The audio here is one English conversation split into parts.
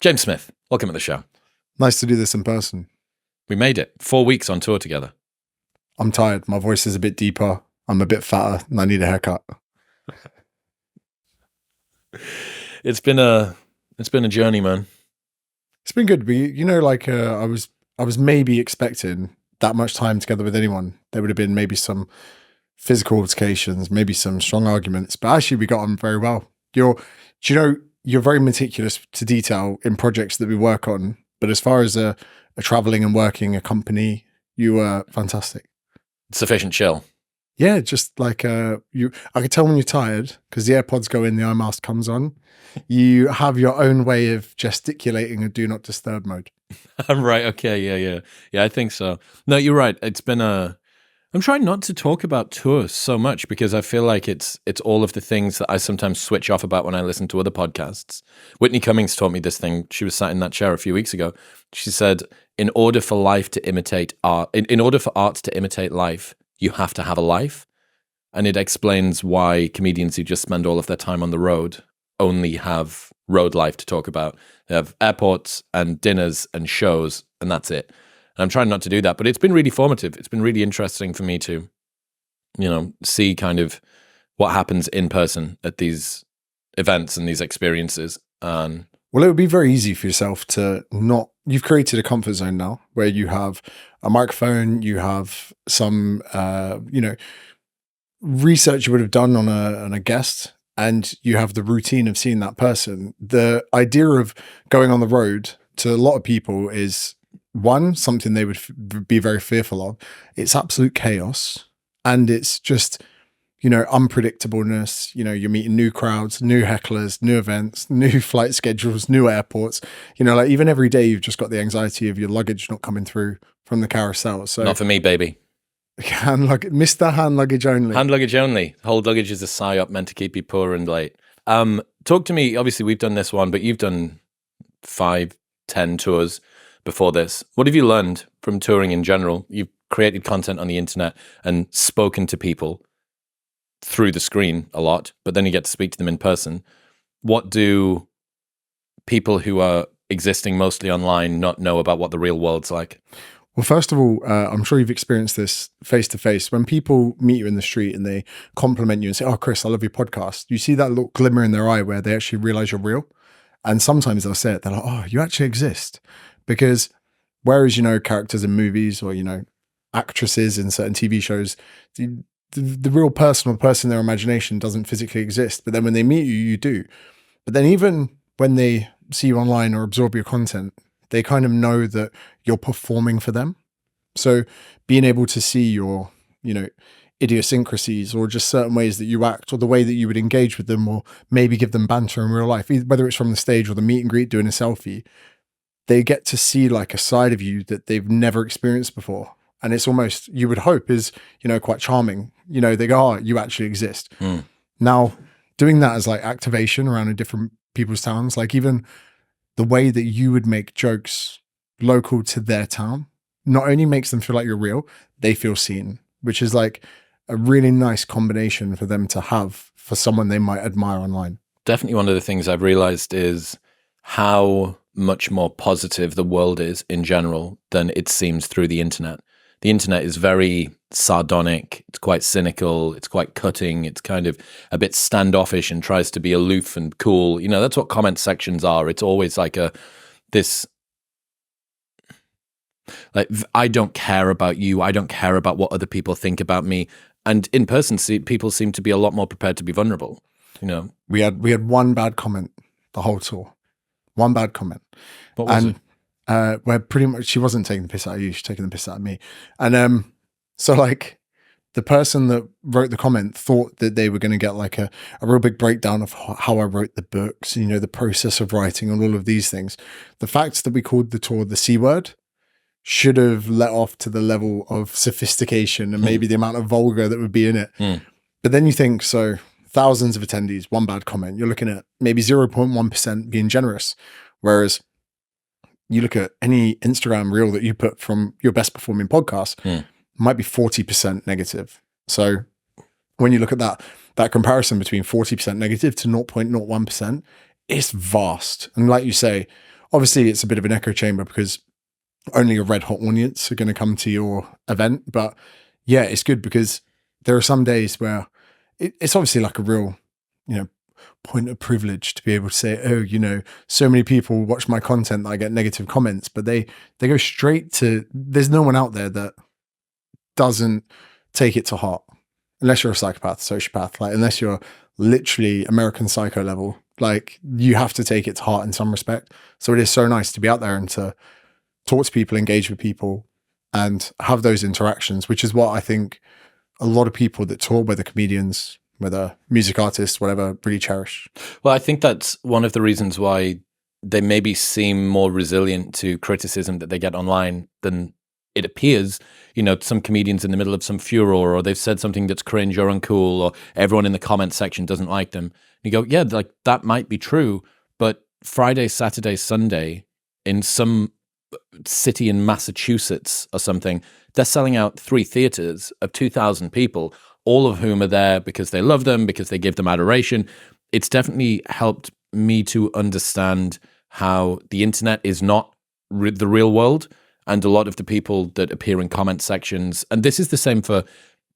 James Smith, welcome to the show. Nice to do this in person. We made it. 4 weeks on tour together. I'm tired. My voice is a bit deeper. I'm a bit fatter and I need a haircut. It's been a journey, man. It's been good. I was maybe expecting that much time together with anyone. There would have been maybe some physical altercations, maybe some strong arguments, but actually we got on very well. You're very meticulous to detail in projects that we work on, but as far as a traveling and working a company, you were fantastic. Sufficient chill. Yeah, just like I could tell when you're tired because the AirPods go in, the eye mask comes on. You have your own way of gesticulating a do not disturb mode. Right. Okay. Yeah. I think so. No, you're right. I'm trying not to talk about tours so much because I feel like it's all of the things that I sometimes switch off about when I listen to other podcasts. Whitney Cummings taught me this thing. She was sat in that chair a few weeks ago. She said, in order for life to imitate art, in order for art to imitate life, you have to have a life. And it explains why comedians who just spend all of their time on the road only have road life to talk about. They have airports and dinners and shows, and that's it. And I'm trying not to do that, but it's been really formative. It's been really interesting for me to, see kind of what happens in person at these events and these experiences. Well, it would be very easy for yourself to not. You've created a comfort zone now where you have a microphone, you have some, research you would have done on a guest, and you have the routine of seeing that person. The idea of going on the road to a lot of people is something they would be very fearful of. It's absolute chaos, and it's just unpredictableness. You're meeting new crowds, new hecklers, new events, new flight schedules, new airports. Like even every day you've just got the anxiety of your luggage not coming through from the carousel. So not for me, baby. Mr. Hand luggage only. Hand luggage only. Whole luggage is a psyop meant to keep you poor and late. Talk to me. Obviously, we've done this one, but you've done 5-10 tours before this. What have you learned from touring in general? You've created content on the internet and spoken to people through the screen a lot, but then you get to speak to them in person. What do people who are existing mostly online not know about what the real world's like? Well, first of all, I'm sure you've experienced this face to face. When people meet you in the street and they compliment you and say, "Oh, Chris, I love your podcast," you see that little glimmer in their eye where they actually realize you're real. And sometimes they'll say it, they're like, "Oh, you actually exist." Because whereas, characters in movies or, actresses in certain TV shows, the real person or the person in their imagination doesn't physically exist. But then when they meet you, you do. But then even when they see you online or absorb your content, they kind of know that you're performing for them. So being able to see your, idiosyncrasies or just certain ways that you act or the way that you would engage with them or maybe give them banter in real life, whether it's from the stage or the meet and greet doing a selfie, they get to see like a side of you that they've never experienced before. And it's almost, you would hope is, quite charming. They go, "Oh, you actually exist." Now, doing that as like activation around in different people's towns, like even the way that you would make jokes local to their town, not only makes them feel like you're real, they feel seen, which is like a really nice combination for them to have for someone they might admire online. Definitely one of the things I've realized is how much more positive the world is in general than it seems through the internet. The internet is very sardonic, it's quite cynical, it's quite cutting, it's kind of a bit standoffish and tries to be aloof and cool. That's what comment sections are. It's always like I don't care about you, I don't care about what other people think about me. And in person, people seem to be a lot more prepared to be vulnerable. We had one bad comment the whole tour. One bad comment. What was it? Where pretty much she wasn't taking the piss out of you, she's taking the piss out of me. And so like the person that wrote the comment thought that they were going to get like a real big breakdown of how I wrote the books, the process of writing and all of these things. The fact that we called the tour the C word should have let off to the level of sophistication and maybe the amount of vulgar that would be in it. But then you think, so thousands of attendees, one bad comment, you're looking at maybe 0.1% being generous. Whereas you look at any Instagram reel that you put from your best performing podcast, might be 40% negative. So when you look at that comparison between 40% negative to 0.01%, it's vast. And like you say, obviously it's a bit of an echo chamber because only a red hot audience are going to come to your event. But yeah, it's good because there are some days where it's obviously like a real, point of privilege to be able to say, oh, so many people watch my content that I get negative comments, but they go straight to, there's no one out there that doesn't take it to heart, unless you're a psychopath, sociopath, like unless you're literally American Psycho level, like you have to take it to heart in some respect. So it is so nice to be out there and to talk to people, engage with people and have those interactions, which is what I think a lot of people that tour, whether comedians, whether music artists, whatever, really cherish. Well, I think that's one of the reasons why they maybe seem more resilient to criticism that they get online than it appears. Some comedians in the middle of some furor, or they've said something that's cringe or uncool, or everyone in the comment section doesn't like them. You go, yeah, like that might be true, but Friday, Saturday, Sunday in some city in Massachusetts or something, they're selling out 3 theaters of 2,000 people, all of whom are there because they love them, because they give them adoration. It's definitely helped me to understand how the internet is not the real world. And a lot of the people that appear in comment sections, and this is the same for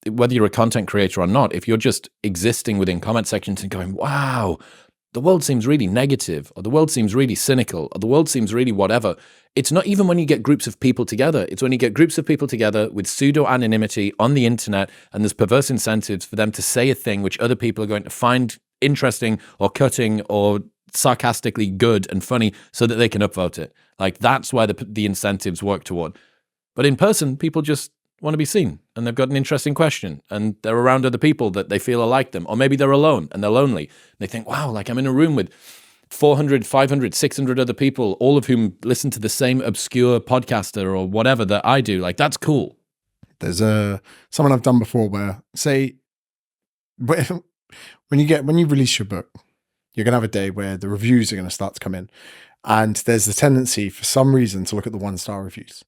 whether you're a content creator or not, if you're just existing within comment sections and going, wow, the world seems really negative, or the world seems really cynical, or the world seems really whatever. It's not even when you get groups of people together. It's when you get groups of people together with pseudo-anonymity on the internet, and there's perverse incentives for them to say a thing which other people are going to find interesting or cutting or sarcastically good and funny so that they can upvote it. Like that's why the incentives work toward. But in person, people just want to be seen, and they've got an interesting question, and they're around other people that they feel are like them, or maybe they're alone and they're lonely. They think, wow, like I'm in a room with 400, 500, 600 other people, all of whom listen to the same obscure podcaster or whatever that I do. Like that's cool. There's someone I've done before where, say, when you release your book, you're going to have a day where the reviews are going to start to come in, and there's the tendency for some reason to look at the 1-star reviews.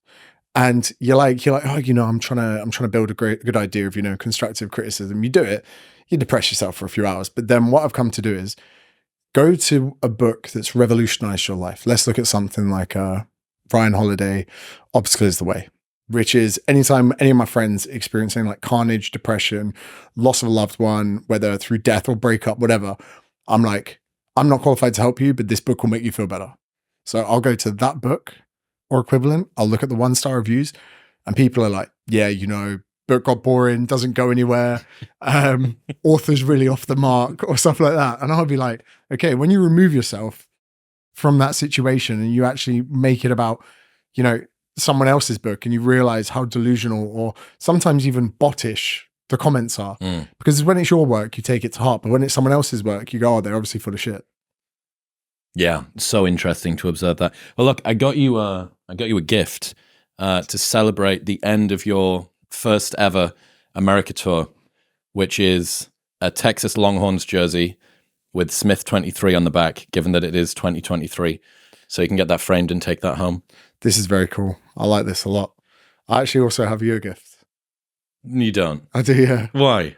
And you're like, oh, I'm trying to build a good idea of, constructive criticism. You do it, you depress yourself for a few hours. But then what I've come to do is go to a book that's revolutionized your life. Let's look at something like Ryan Holiday, Obstacle is the Way, which is anytime any of my friends experiencing like carnage, depression, loss of a loved one, whether through death or breakup, whatever, I'm like, I'm not qualified to help you, but this book will make you feel better. So I'll go to that book or equivalent. I'll look at the 1-star reviews, and people are like, yeah, book got boring, doesn't go anywhere, author's really off the mark or stuff like that. And I'll be like, okay, when you remove yourself from that situation and you actually make it about, someone else's book, and you realize how delusional or sometimes even bottish the comments are. Because when it's your work, you take it to heart, but when it's someone else's work, you go, oh, they're obviously full of shit. Yeah, so interesting to observe that. Well, look, I got you a gift to celebrate the end of your first ever America tour, which is a Texas Longhorns jersey with Smith 23 on the back, given that it is 2023. So you can get that framed and take that home. This is very cool. I like this a lot. I actually also have you a gift. You don't? I do, yeah. Why?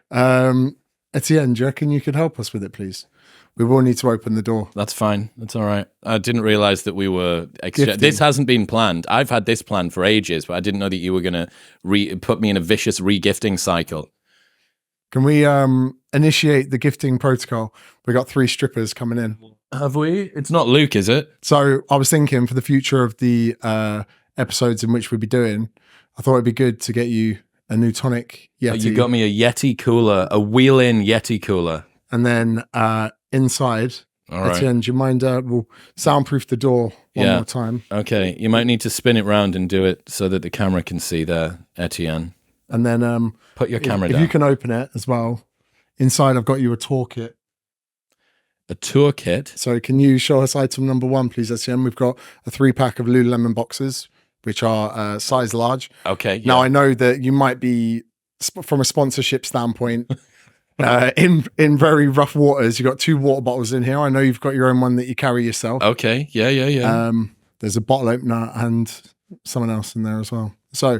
Etienne, do you reckon you could help us with it, please? We will need to open the door. That's fine. That's all right. I didn't realize that we were... This hasn't been planned. I've had this planned for ages, but I didn't know that you were going to put me in a vicious re-gifting cycle. Can we initiate the gifting protocol? We got 3 strippers coming in. Have we? It's not Luke, is it? So I was thinking for the future of the episodes in which we'd be doing, I thought it'd be good to get you a new tonic Yeti. Oh, you got me a Yeti cooler, a wheel-in Yeti cooler. And then inside, all right. Etienne, do you mind, we'll soundproof the door one more time. Okay, you might need to spin it round and do it so that the camera can see there, Etienne. And then put your camera down. If you can open it as well. Inside, I've got you a toolkit. A toolkit? So can you show us item number 1, please, Etienne? We've got a 3-pack of Lululemon boxes, which are size large. Okay. Yeah. Now, I know that you might be, from a sponsorship standpoint, in very rough waters. You've got 2 water bottles in here. I know you've got your own one that you carry yourself. Okay. Yeah. There's a bottle opener and someone else in there as well. So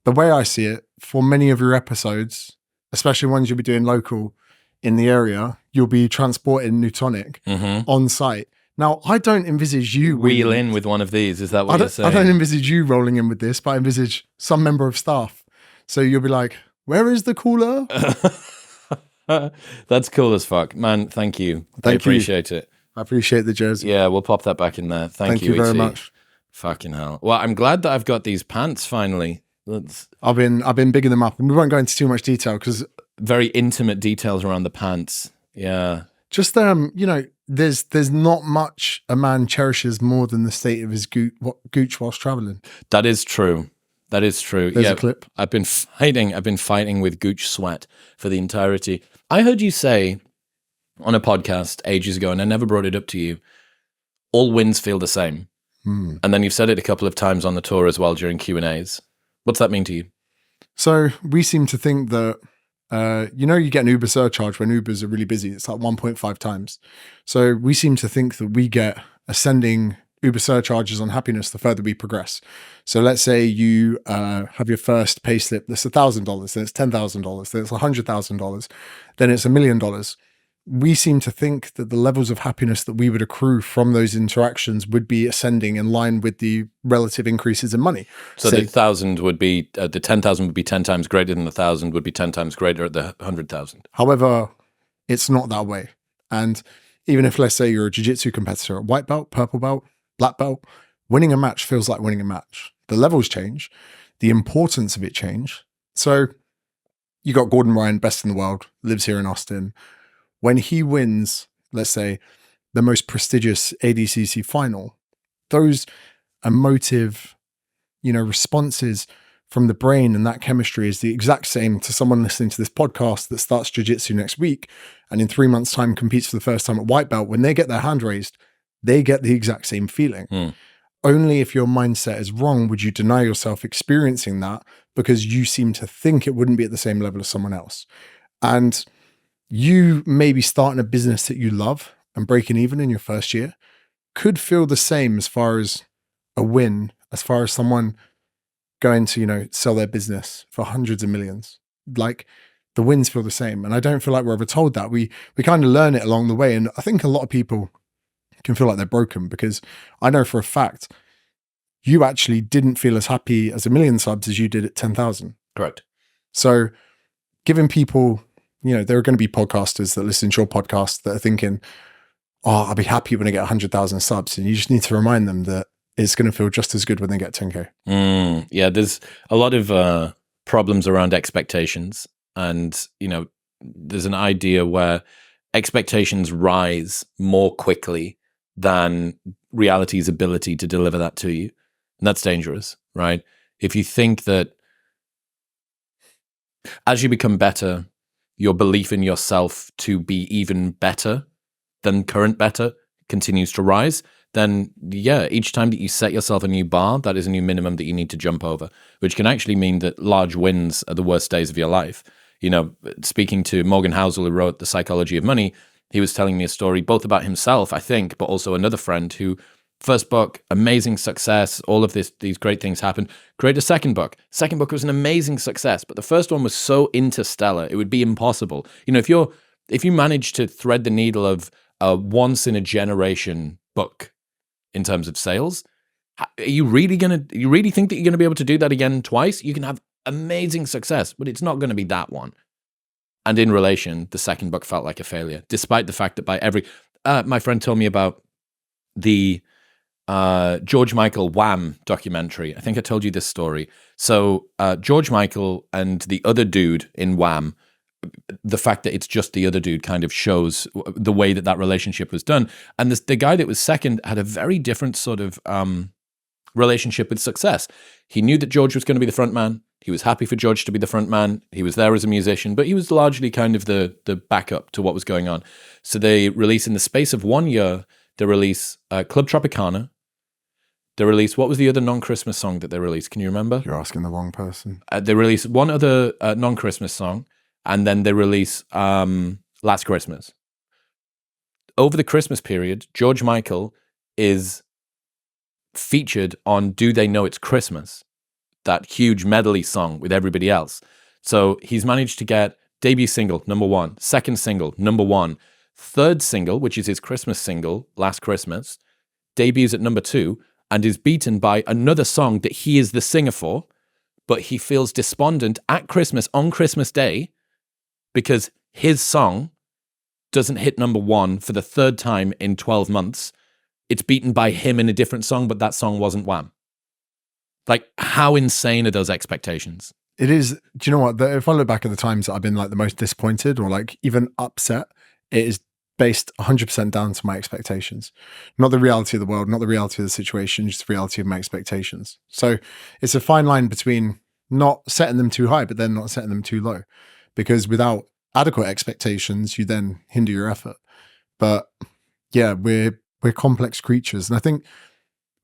the way I see it, for many of your episodes, especially ones you'll be doing local in the area, you'll be transporting Nutonic on site. Now, I don't envisage you Wheel in with one of these. Is that what you're saying? I don't envisage you rolling in with this, but I envisage some member of staff. So you'll be like, where is the cooler? That's cool as fuck. Man, thank you. I appreciate it. I appreciate the jersey. Yeah, we'll pop that back in there. Thank you very ET. much. Fucking hell. Well, I'm glad that I've got these pants finally. I've been bigging them up, and we won't go into too much detail because very intimate details around the pants. Yeah. Just there's not much a man cherishes more than the state of his gooch whilst traveling. That is true. There's a clip. I've been fighting with gooch sweat for the entirety. I heard you say on a podcast ages ago, and I never brought it up to you, all wins feel the same. And then you've said it a couple of times on the tour as well during Q&As. What's that mean to you? So we seem to think that, you get an Uber surcharge when Ubers are really busy. It's like 1.5 times. So we seem to think that we get ascending Uber surcharges on happiness the further we progress. So let's say you have your first pay slip that's $1,000, then it's $10,000, then it's $100,000, then it's $1 million. We seem to think that the levels of happiness that we would accrue from those interactions would be ascending in line with the relative increases in money. So the 1,000 would be, the 10,000 would be 10 times greater than the 1,000 would be 10 times greater at the 100,000. However, it's not that way. And even if, let's say, you're a jiu-jitsu competitor at white belt, purple belt, black belt, winning a match feels like winning a match. The levels change. The importance of it change. So you got Gordon Ryan, best in the world, lives here in Austin. When he wins, let's say, the most prestigious ADCC final, those emotive, responses from the brain and that chemistry is the exact same to someone listening to this podcast that starts jiu-jitsu next week and in 3 months' time competes for the first time at white belt. When they get their hand raised, they get the exact same feeling. Only if your mindset is wrong would you deny yourself experiencing that because you seem to think it wouldn't be at the same level as someone else. And you maybe starting a business that you love and breaking even in your first year could feel the same as far as a win, as far as someone going to, sell their business for hundreds of millions. Like the wins feel the same. And I don't feel like we're ever told that. We kind of learn it along the way. And I think a lot of people can feel like they're broken because I know for a fact you actually didn't feel as happy as 1 million subs as you did at 10,000. Correct. So giving people, there are going to be podcasters that listen to your podcast that are thinking, I'll be happy when I get 100,000 subs. And you just need to remind them that it's going to feel just as good when they get 10K. Yeah, there's a lot of problems around expectations. And, there's an idea where expectations rise more quickly than reality's ability to deliver that to you. And that's dangerous, right? If you think that as you become better, your belief in yourself to be even better than current better continues to rise, then each time that you set yourself a new bar, that is a new minimum that you need to jump over, which can actually mean that large wins are the worst days of your life. Speaking to Morgan Housel, who wrote The Psychology of Money, he was telling me a story both about himself, I think, but also another friend who, first book, amazing success, all of these great things happened. Created a second book. Second book was an amazing success, but the first one was so interstellar, it would be impossible. If you manage to thread the needle of a once in a generation book in terms of sales, you really think that you're going to be able to do that again twice? You can have amazing success, but it's not going to be that one. And in relation, the second book felt like a failure, despite the fact that my friend told me about the George Michael Wham documentary. I think I told you this story. So George Michael and the other dude in Wham, the fact that it's just the other dude kind of shows the way that relationship was done. And the guy that was second had a very different sort of relationship with success. He knew that George was going to be the front man. He was happy for George to be the front man. He was there as a musician, but he was largely kind of the backup to what was going on. So they release, in the space of 1 year, they release Club Tropicana. They released, what was the other non-Christmas song that they released? Can you remember? You're asking the wrong person. They released one other non-Christmas song, and then they release Last Christmas. Over the Christmas period, George Michael is featured on Do They Know It's Christmas, that huge medley song with everybody else. So he's managed to get debut single, number 1, second single, number 1, third single, which is his Christmas single, Last Christmas, debuts at number 2 and is beaten by another song that he is the singer for, but he feels despondent at Christmas on Christmas Day because his song doesn't hit number 1 for the third time in 12 months. It's beaten by him in a different song, but that song wasn't Wham. Like, how insane are those expectations? It is. Do you know what? If I look back at the times that I've been like the most disappointed or like even upset, it is based 100% down to my expectations, not the reality of the world, not the reality of the situation, just the reality of my expectations. So it's a fine line between not setting them too high, but then not setting them too low, because without adequate expectations, you then hinder your effort. But yeah, we're complex creatures. And I think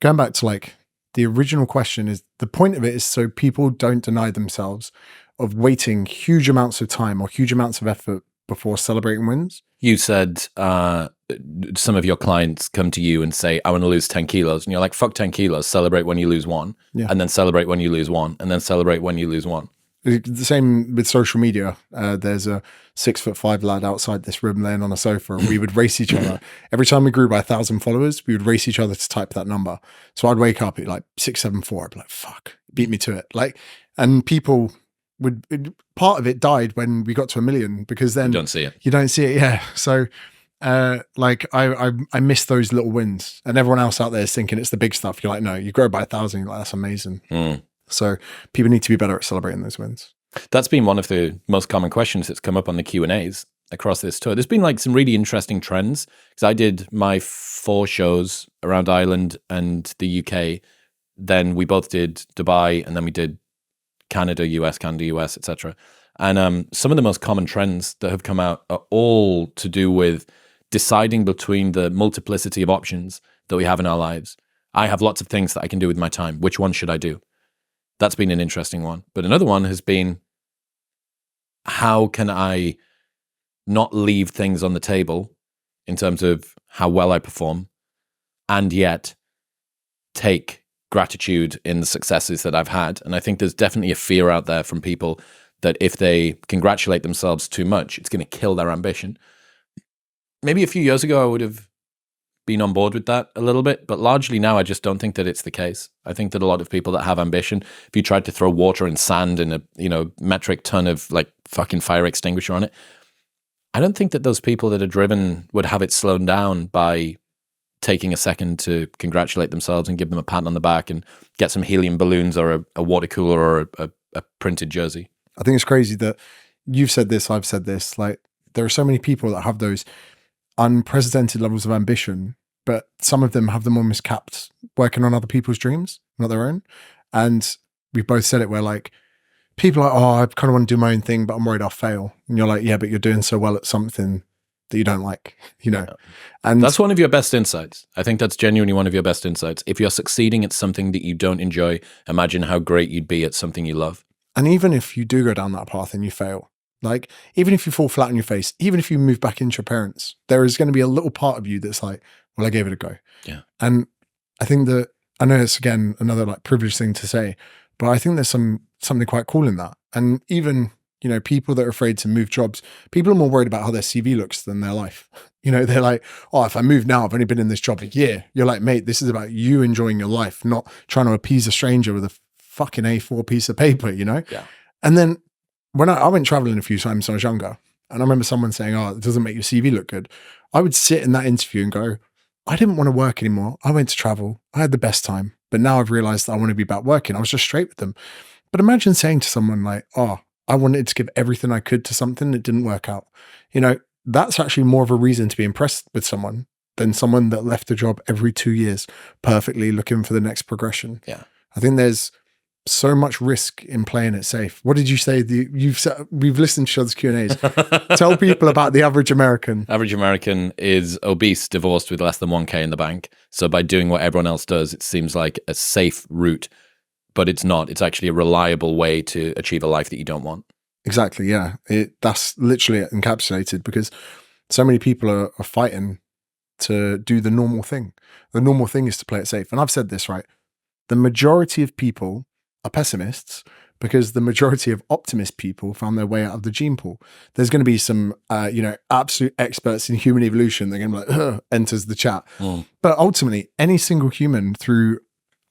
going back to like the original question is the point of it is so people don't deny themselves of waiting huge amounts of time or huge amounts of effort before celebrating wins. You said some of your clients come to you and say, I want to lose 10 kilos. And you're like, fuck 10 kilos, celebrate when you lose 1. Yeah. And then celebrate when you lose 1. And then celebrate when you lose 1. The same with social media. There's a 6'5" lad outside this room laying on a sofa, and we would race each other. Every time we grew by 1,000 followers, we would race each other to type that number. So I'd wake up at like 674. I'd be like, fuck, beat me to it. Like, and people would, part of it died when we got to 1 million, because then You don't see it. You don't see it. Yeah. So like I miss those little wins, and everyone else out there is thinking it's the big stuff. You're like, no, you grow by 1,000. You're like, that's amazing. So people need to be better at celebrating those wins. That's been one of the most common questions that's come up on the Q&As across this tour. There's been like some really interesting trends, because I did my 4 shows around Ireland and the UK. Then we both did Dubai, and then we did Canada, US, etc. And some of the most common trends that have come out are all to do with deciding between the multiplicity of options that we have in our lives. I have lots of things that I can do with my time. Which one should I do? That's been an interesting one. But another one has been, how can I not leave things on the table in terms of how well I perform, and yet take gratitude in the successes that I've had? And I think there's definitely a fear out there from people that if they congratulate themselves too much, it's going to kill their ambition. Maybe a few years ago, I would have been on board with that a little bit, but largely now I just don't think that it's the case. I think that a lot of people that have ambition, if you tried to throw water and sand and a metric ton of like fucking fire extinguisher on it, I don't think that those people that are driven would have it slowed down by taking a second to congratulate themselves and give them a pat on the back and get some helium balloons or a water cooler or a printed jersey. I think it's crazy that you've said this, I've said this. Like, there are so many people that have those unprecedented levels of ambition, but some of them have them almost capped working on other people's dreams, not their own. And we've both said it, where like people are like, oh, I kind of want to do my own thing, but I'm worried I'll fail. And you're like, yeah, but you're doing so well at something that you don't like, you know. And that's one of your best insights. I think that's genuinely one of your best insights. If you're succeeding at something that you don't enjoy, imagine how great you'd be at something you love. And even if you do go down that path and you fail, like, even if you fall flat on your face, even if you move back into your parents, there is going to be a little part of you that's like, well, I gave it a go. Yeah. And I think that, I know it's again another like privileged thing to say, but I think there's something quite cool in that. And even, you know, people that are afraid to move jobs, people are more worried about how their CV looks than their life. You know, they're like, oh, if I move now, I've only been in this job a year. You're like, mate, this is about you enjoying your life, not trying to appease a stranger with a fucking A4 piece of paper, you know? Yeah. And then when I went traveling a few times when I was younger, and I remember someone saying, oh, it doesn't make your CV look good. I would sit in that interview and go, I didn't want to work anymore. I went to travel. I had the best time. But now I've realized that I want to be back working. I was just straight with them. But imagine saying to someone like, oh, I wanted to give everything I could to something that didn't work out. You know, that's actually more of a reason to be impressed with someone than someone that left a job every 2 years perfectly looking for the next progression. Yeah. I think there's so much risk in playing it safe. What did you say? We've listened to each other's Q&As. Tell people about the average American. Average American is obese, divorced with less than 1K in the bank. So by doing what everyone else does, it seems like a safe route, but it's not. It's actually a reliable way to achieve a life that you don't want. Exactly, yeah. That's literally encapsulated, because so many people are fighting to do the normal thing. The normal thing is to play it safe. And I've said this, right? The majority of people are pessimists because the majority of optimist people found their way out of the gene pool. There's going to be some, absolute experts in human evolution. They're going to be like, "Ugh," enters the chat. But ultimately, any single human through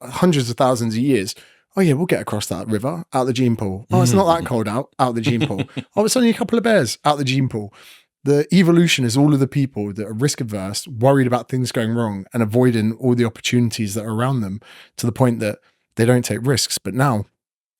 hundreds of thousands of years, oh yeah, we'll get across that river, out the gene pool. Oh, it's not that cold out the gene pool. Oh, it's only a couple of bears, out the gene pool. The evolution is all of the people that are risk averse, worried about things going wrong and avoiding all the opportunities that are around them to the point that they don't take risks. But now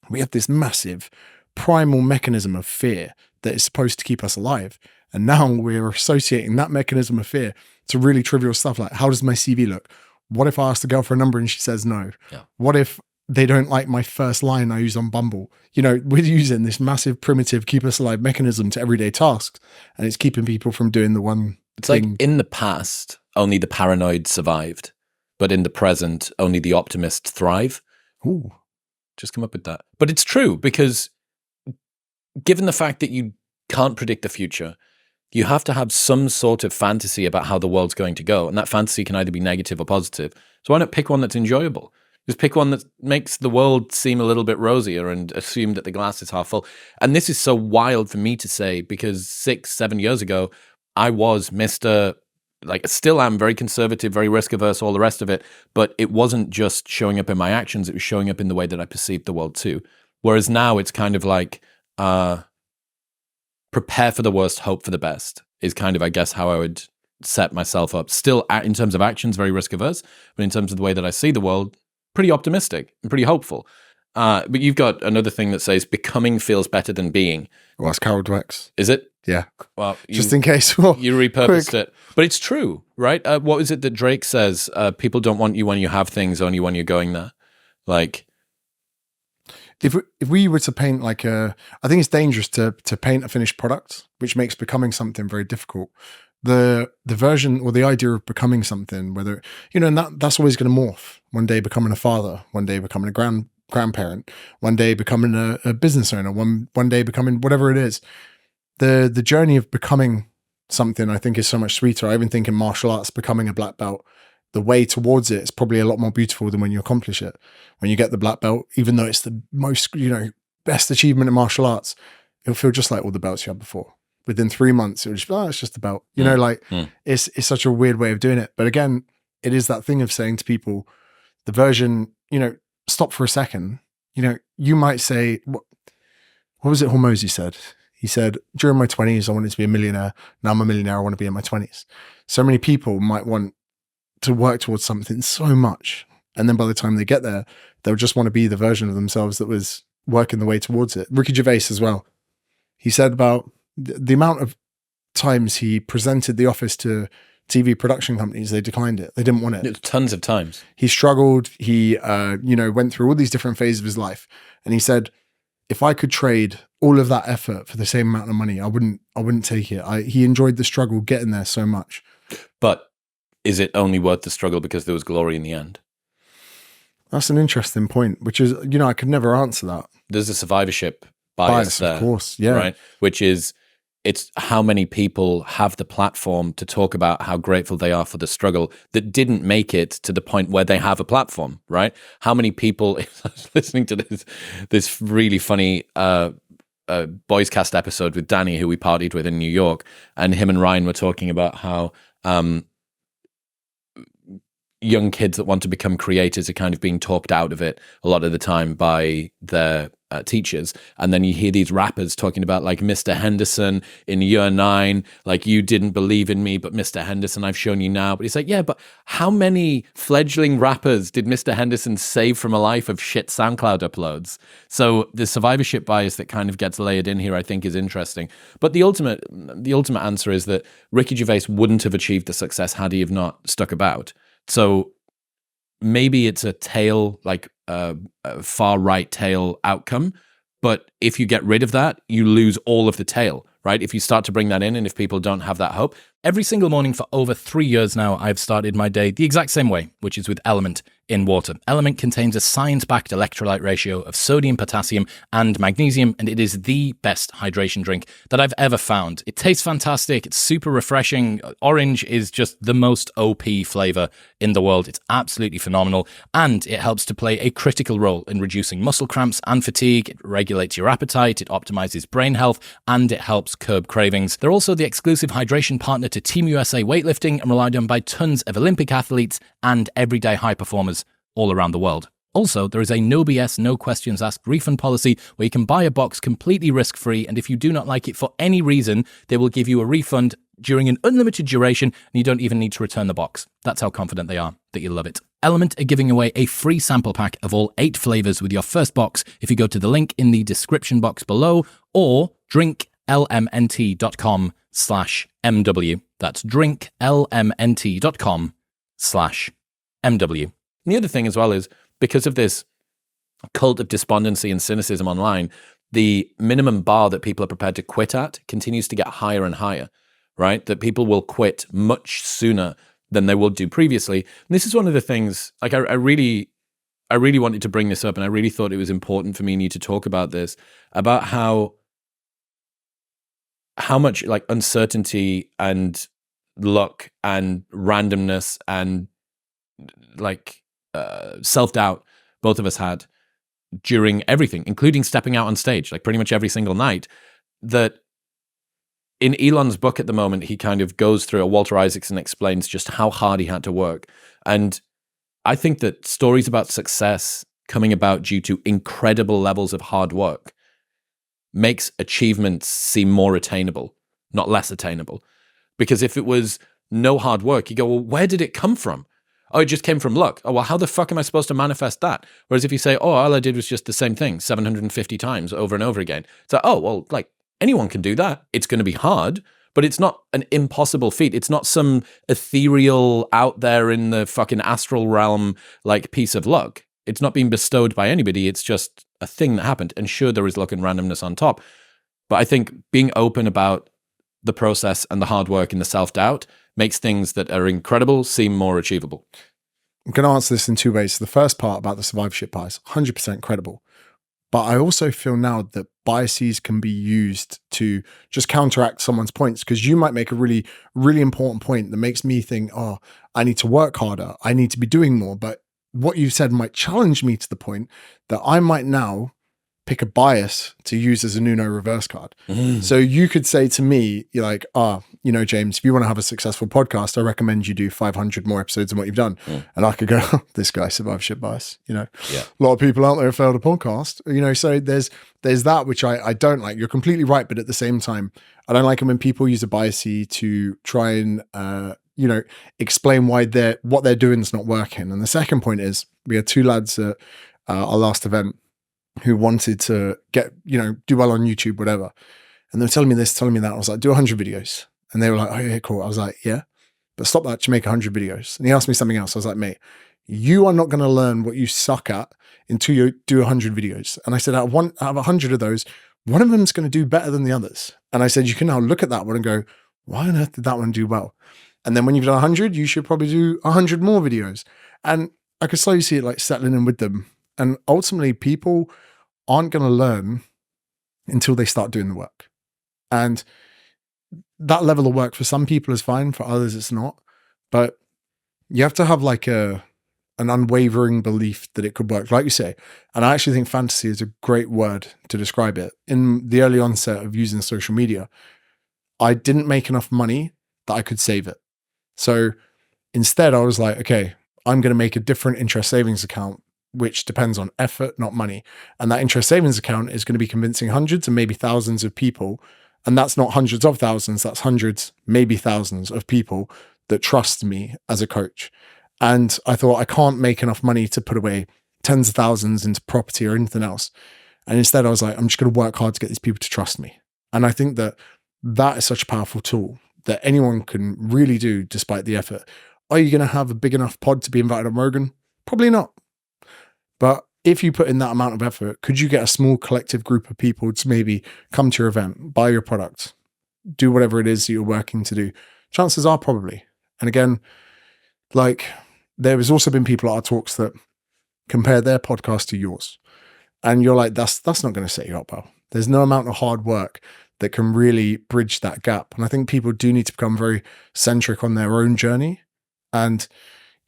we have this massive primal mechanism of fear that is supposed to keep us alive. And now we're associating that mechanism of fear to really trivial stuff like, how does my CV look? What if I ask the girl for a number and she says no? Yeah. What if they don't like my first line I use on Bumble? We're using this massive primitive keep us alive mechanism to everyday tasks, and it's keeping people from doing the one It's thing. like in the past, only the paranoid survived, but in the present, only the optimists thrive. Ooh. Just come up with that. But it's true, because given the fact that you can't predict the future, you have to have some sort of fantasy about how the world's going to go. And that fantasy can either be negative or positive. So why not pick one that's enjoyable? Just pick one that makes the world seem a little bit rosier and assume that the glass is half full. And this is so wild for me to say, because 6-7 years ago, I was still am very conservative, very risk averse, all the rest of it. But it wasn't just showing up in my actions. It was showing up in the way that I perceived the world too. Whereas now it's kind of like, prepare for the worst, hope for the best is kind of, I guess, how I would set myself up. Still, in terms of actions, very risk averse. But in terms of the way that I see the world, pretty optimistic and pretty hopeful. But you've got another thing that says becoming feels better than being. Well, that's Carol Dweck's. Is it? Yeah. Well, just in case. Well, you repurposed it. But it's true, right? What is it that Drake says? People don't want you when you have things, only when you're going there. Like, if we were to paint I think it's dangerous to paint a finished product, which makes becoming something very difficult. The version or the idea of becoming something, whether, and that's always going to morph. One day becoming a father, one day becoming a grandparent, one day becoming a business owner, one day becoming whatever it is. The journey of becoming something, I think, is so much sweeter. I even think in martial arts, becoming a black belt, the way towards it is probably a lot more beautiful than when you accomplish it. When you get the black belt, even though it's the most, best achievement in martial arts, it'll feel just like all the belts you had before. Within 3 months, it was just, it's just a belt. It's such a weird way of doing it. But again, it is that thing of saying to people, the version, stop for a second. You might say, what was it Hormozy said? He said, during my 20s, I wanted to be a millionaire. Now I'm a millionaire, I want to be in my 20s. So many people might want to work towards something so much. And then by the time they get there, they'll just want to be the version of themselves that was working the way towards it. Ricky Gervais as well. He said about the amount of times he presented The Office to TV production companies, they declined it. They didn't want it. Tons of times. He struggled. He, went through all these different phases of his life. And he said, if I could trade all of that effort for the same amount of money, I wouldn't take it. He enjoyed the struggle getting there so much. But is it only worth the struggle because there was glory in the end? That's an interesting point, which is, I could never answer that. There's a survivorship bias there. Of course, yeah. Right? Which is, it's how many people have the platform to talk about how grateful they are for the struggle that didn't make it to the point where they have a platform, right? How many people, I was listening to this really funny Boys Cast episode with Danny, who we partied with in New York, and him and Ryan were talking about how young kids that want to become creators are kind of being talked out of it a lot of the time by their teachers. And then you hear these rappers talking about like Mr. Henderson in year 9, like, you didn't believe in me, but Mr. Henderson, I've shown you now. But he's like, yeah, but how many fledgling rappers did Mr. Henderson save from a life of shit SoundCloud uploads? So the survivorship bias that kind of gets layered in here, I think, is interesting. But the ultimate answer is that Ricky Gervais wouldn't have achieved the success had he have not stuck about. So maybe it's a tail, like a far right tail outcome. But if you get rid of that, you lose all of the tail, right? If you start to bring that in, and if people don't have that hope. Every single morning for over 3 years now, I've started my day the exact same way, which is with Element in water. Element contains a science-backed electrolyte ratio of sodium, potassium, and magnesium, and it is the best hydration drink that I've ever found. It tastes fantastic. It's super refreshing. Orange is just the most OP flavor in the world. It's absolutely phenomenal, and it helps to play a critical role in reducing muscle cramps and fatigue. It regulates your appetite, it optimizes brain health, and it helps curb cravings. They're also the exclusive hydration partner to Team USA weightlifting and relied on by tons of Olympic athletes and everyday high performers all around the world. Also, there is a no BS, no questions asked refund policy where you can buy a box completely risk-free, and if you do not like it for any reason, they will give you a refund during an unlimited duration, and you don't even need to return the box. That's how confident they are that you'll love it. Element are giving away a free sample pack of all 8 flavors with your first box if you go to the link in the description box below or drinklmnt.com/MW. That's drinklmnt.com/MW. The other thing as well is, because of this cult of despondency and cynicism online, the minimum bar that people are prepared to quit at continues to get higher and higher, right? That people will quit much sooner than they would do previously. And this is one of the things, like I really wanted to bring this up, and I really thought it was important for me and you to talk about this, about how much like uncertainty and luck and randomness and like self-doubt both of us had during everything, including stepping out on stage, like pretty much every single night. That in Elon's book at the moment, he kind of goes through, Walter Isaacson explains just how hard he had to work. And I think that stories about success coming about due to incredible levels of hard work makes achievements seem more attainable, not less attainable. Because if it was no hard work, you go, well, where did it come from? Oh, it just came from luck. Oh, well, how the fuck am I supposed to manifest that? Whereas if you say, oh, all I did was just the same thing 750 times over and over again. It's like, oh, well, like anyone can do that. It's going to be hard, but it's not an impossible feat. It's not some ethereal out there in the fucking astral realm, like piece of luck. It's not being bestowed by anybody. It's just a thing that happened. And sure, there is luck and randomness on top. But I think being open about the process and the hard work and the self-doubt makes things that are incredible seem more achievable. I'm going to answer this in 2 ways. The first part about the survivorship bias, 100% credible. But I also feel now that biases can be used to just counteract someone's points, because you might make a really, really important point that makes me think, oh, I need to work harder. I need to be doing more. But what you've said might challenge me to the point that I might now pick a bias to use as a Nuno reverse card. So you could say to me, you're like, James, if you want to have a successful podcast, I recommend you do 500 more episodes than what you've done. And I could go, this guy survivorship bias, a lot of people out there have failed a podcast, so there's that, which I don't like. You're completely right. But at the same time, I don't like it when people use a bias to try and, explain why what they're doing is not working. And the second point is, we had 2 lads at our last event who wanted to get, do well on YouTube, whatever. And they were telling me this, telling me that. I was like, do 100 videos. And they were like, oh, yeah, cool. I was like, yeah, but stop that to make 100 videos. And he asked me something else. I was like, mate, you are not going to learn what you suck at until you do 100 videos. And I said, out of 100 of those, one of them is going to do better than the others. And I said, you can now look at that one and go, why on earth did that one do well? And then when you've done 100, you should probably do 100 more videos. And I could slowly see it like settling in with them. And ultimately, people aren't going to learn until they start doing the work. And that level of work for some people is fine, for others it's not. But you have to have like an unwavering belief that it could work, like you say. And I actually think fantasy is a great word to describe it. In the early onset of using social media, I didn't make enough money that I could save it. So instead I was like, okay, I'm going to make a different interest savings account, which depends on effort, not money. And that interest savings account is going to be convincing hundreds and maybe thousands of people. And that's not hundreds of thousands, that's hundreds, maybe thousands of people that trust me as a coach. And I thought, I can't make enough money to put away tens of thousands into property or anything else. And instead I was like, I'm just going to work hard to get these people to trust me. And I think that is such a powerful tool that anyone can really do despite the effort. Are you going to have a big enough pod to be invited on Rogan? Probably not. But if you put in that amount of effort, could you get a small collective group of people to maybe come to your event, buy your product, do whatever it is that you're working to do? Chances are probably. And again, like there has also been people at our talks that compare their podcast to yours. And you're like, that's not going to set you up well. There's no amount of hard work that can really bridge that gap. And I think people do need to become very centric on their own journey. And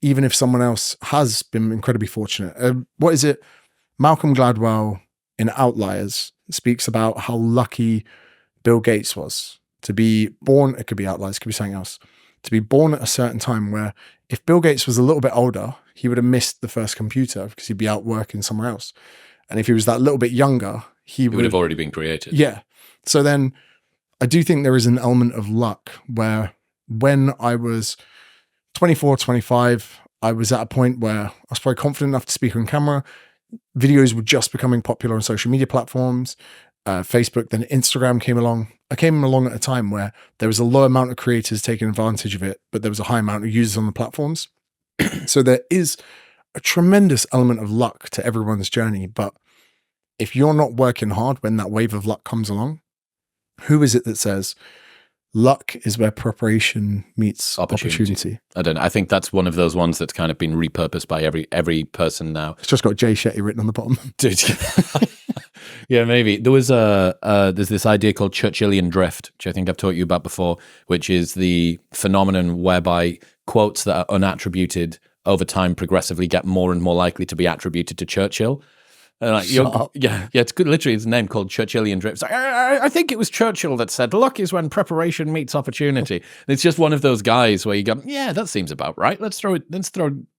even if someone else has been incredibly fortunate, what is it? Malcolm Gladwell in Outliers speaks about how lucky Bill Gates was to be born. It could be Outliers, it could be something else. To be born at a certain time where if Bill Gates was a little bit older, he would have missed the first computer because he'd be out working somewhere else. And if he was that little bit younger, he would have already been created. Yeah. So then I do think there is an element of luck where when I was 24, 25, I was at a point where I was probably confident enough to speak on camera. Videos were just becoming popular on social media platforms, Facebook, then Instagram came along. I came along at a time where there was a low amount of creators taking advantage of it, but there was a high amount of users on the platforms. So there is a tremendous element of luck to everyone's journey. But if you're not working hard when that wave of luck comes along, who is it that says luck is where preparation meets opportunity? I don't know. I think that's one of those ones that's kind of been repurposed by every person now. It's just got Jay Shetty written on the bottom. Dude. Yeah, maybe. There was there's this idea called Churchillian drift, which I think I've taught you about before, which is the phenomenon whereby quotes that are unattributed over time progressively get more and more likely to be attributed to Churchill. And like, yeah, it's good. Literally, it's a name called Churchillian drift. It's like, I think it was Churchill that said, "Luck is when preparation meets opportunity." And it's just one of those guys where you go, "Yeah, that seems about right. Let's throw it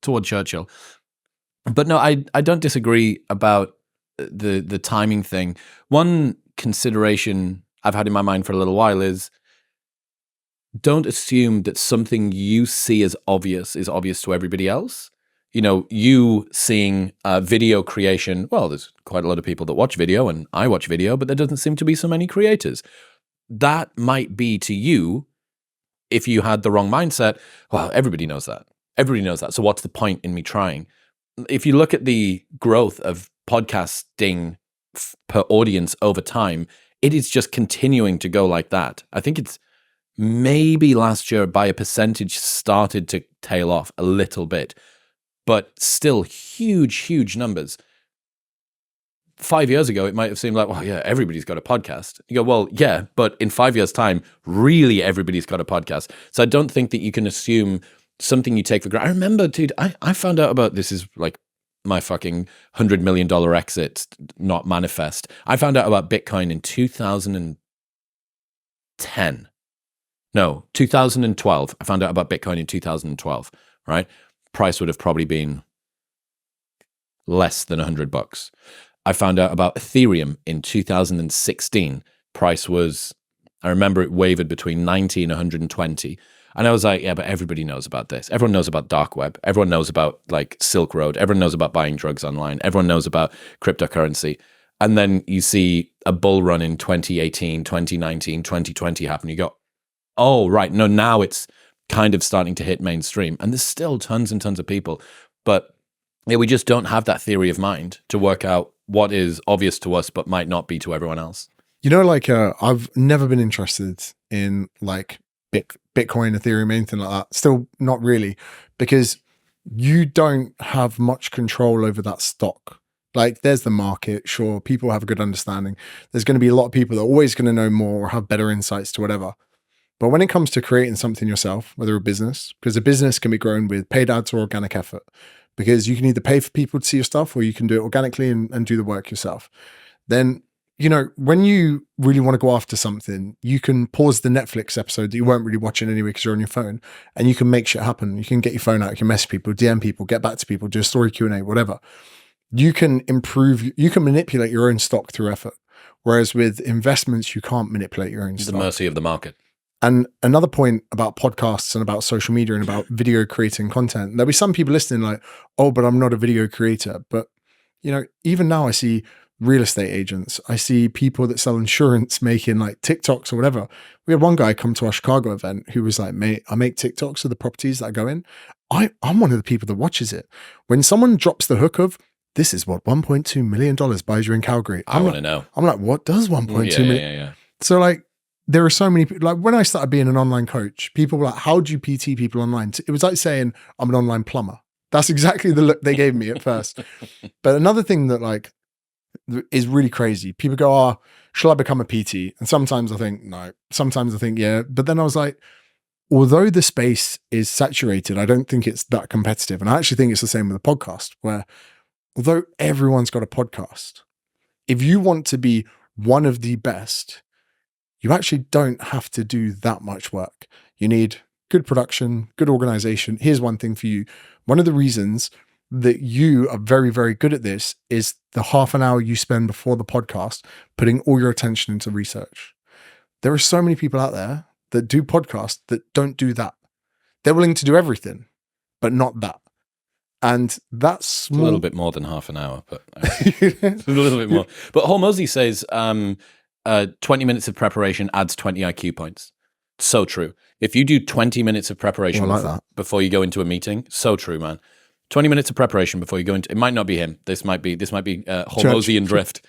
toward Churchill." But no, I don't disagree about the timing thing. One consideration I've had in my mind for a little while is don't assume that something you see as obvious is obvious to everybody else. You know, you seeing video creation, well, there's quite a lot of people that watch video and I watch video, but there doesn't seem to be so many creators. That might be to you, if you had the wrong mindset, well, everybody knows that. Everybody knows that. So what's the point in me trying? If you look at the growth of podcasting per audience over time, it is just continuing to go like that. I think it's maybe last year by a percentage started to tail off a little bit, but still huge numbers. 5 years ago, it might have seemed like, well, yeah, everybody's got a podcast. You go, well, yeah, but in 5 years' time, really everybody's got a podcast. So I don't think that you can assume something you take for granted. I remember, dude, I found out about, this is like my fucking $100 million exit, not manifest. I found out about Bitcoin in 2010. No, 2012. I found out about Bitcoin in 2012, right? Price would have probably been less than $100. I found out about Ethereum in 2016. Price was, I remember it wavered between 90 and 120. And I was like, yeah, but everybody knows about this. Everyone knows about dark web. Everyone knows about like Silk Road. Everyone knows about buying drugs online. Everyone knows about cryptocurrency. And then you see a bull run in 2018, 2019, 2020 happen. You go, oh, right. No, now it's kind of starting to hit mainstream. And there's still tons and tons of people. But yeah, we just don't have that theory of mind to work out what is obvious to us, but might not be to everyone else. You know, like I've never been interested in like Bitcoin, Ethereum, anything like that. Still not really, because you don't have much control over that stock. Like there's the market, sure, people have a good understanding. There's going to be a lot of people that are always going to know more or have better insights to whatever. But when it comes to creating something yourself, whether a business, because a business can be grown with paid ads or organic effort, because you can either pay for people to see your stuff or you can do it organically and do the work yourself. Then, you know, when you really want to go after something, you can pause the Netflix episode that you weren't really watching anyway because you're on your phone, and you can make shit happen. You can get your phone out, you can message people, DM people, get back to people, do a story Q&A, whatever. You can improve, you can manipulate your own stock through effort. Whereas with investments, you can't manipulate your own stock. The mercy of the market. And another point about podcasts and about social media and about video creating content, there'll be some people listening like, oh, but I'm not a video creator. But, you know, even now I see real estate agents, I see people that sell insurance making like TikToks or whatever. We had one guy come to our Chicago event who was like, mate, I make TikToks of the properties that I go in. I'm one of the people that watches it. When someone drops the hook of, this is what $1.2 million buys you in Calgary. I want to know. I'm like, what does 1.2 million? Yeah. So like, there are so many people, like when I started being an online coach, people were like, how do you PT people online? It was like saying, I'm an online plumber. That's exactly the look they gave me at first. But another thing that like is really crazy. People go, "Oh, shall I become a PT?" And sometimes I think no. Sometimes I think yeah. But then I was like, although the space is saturated, I don't think it's that competitive. And I actually think it's the same with a podcast, where although everyone's got a podcast, if you want to be one of the best, you actually don't have to do that much work. You need good production, good organization. Here's one thing for you. One of the reasons that you are very, very good at this is the half an hour you spend before the podcast putting all your attention into research. There are so many people out there that do podcasts that don't do that. They're willing to do everything, but not that. And that's a little bit more than half an hour, but it's a little bit more. But Hormozy says 20 minutes of preparation adds 20 IQ points. So true. If you do 20 minutes of preparation before you go into a meeting, so true, man. 20 minutes of preparation before you go into, it might not be him. This might be Hormozy and Drift.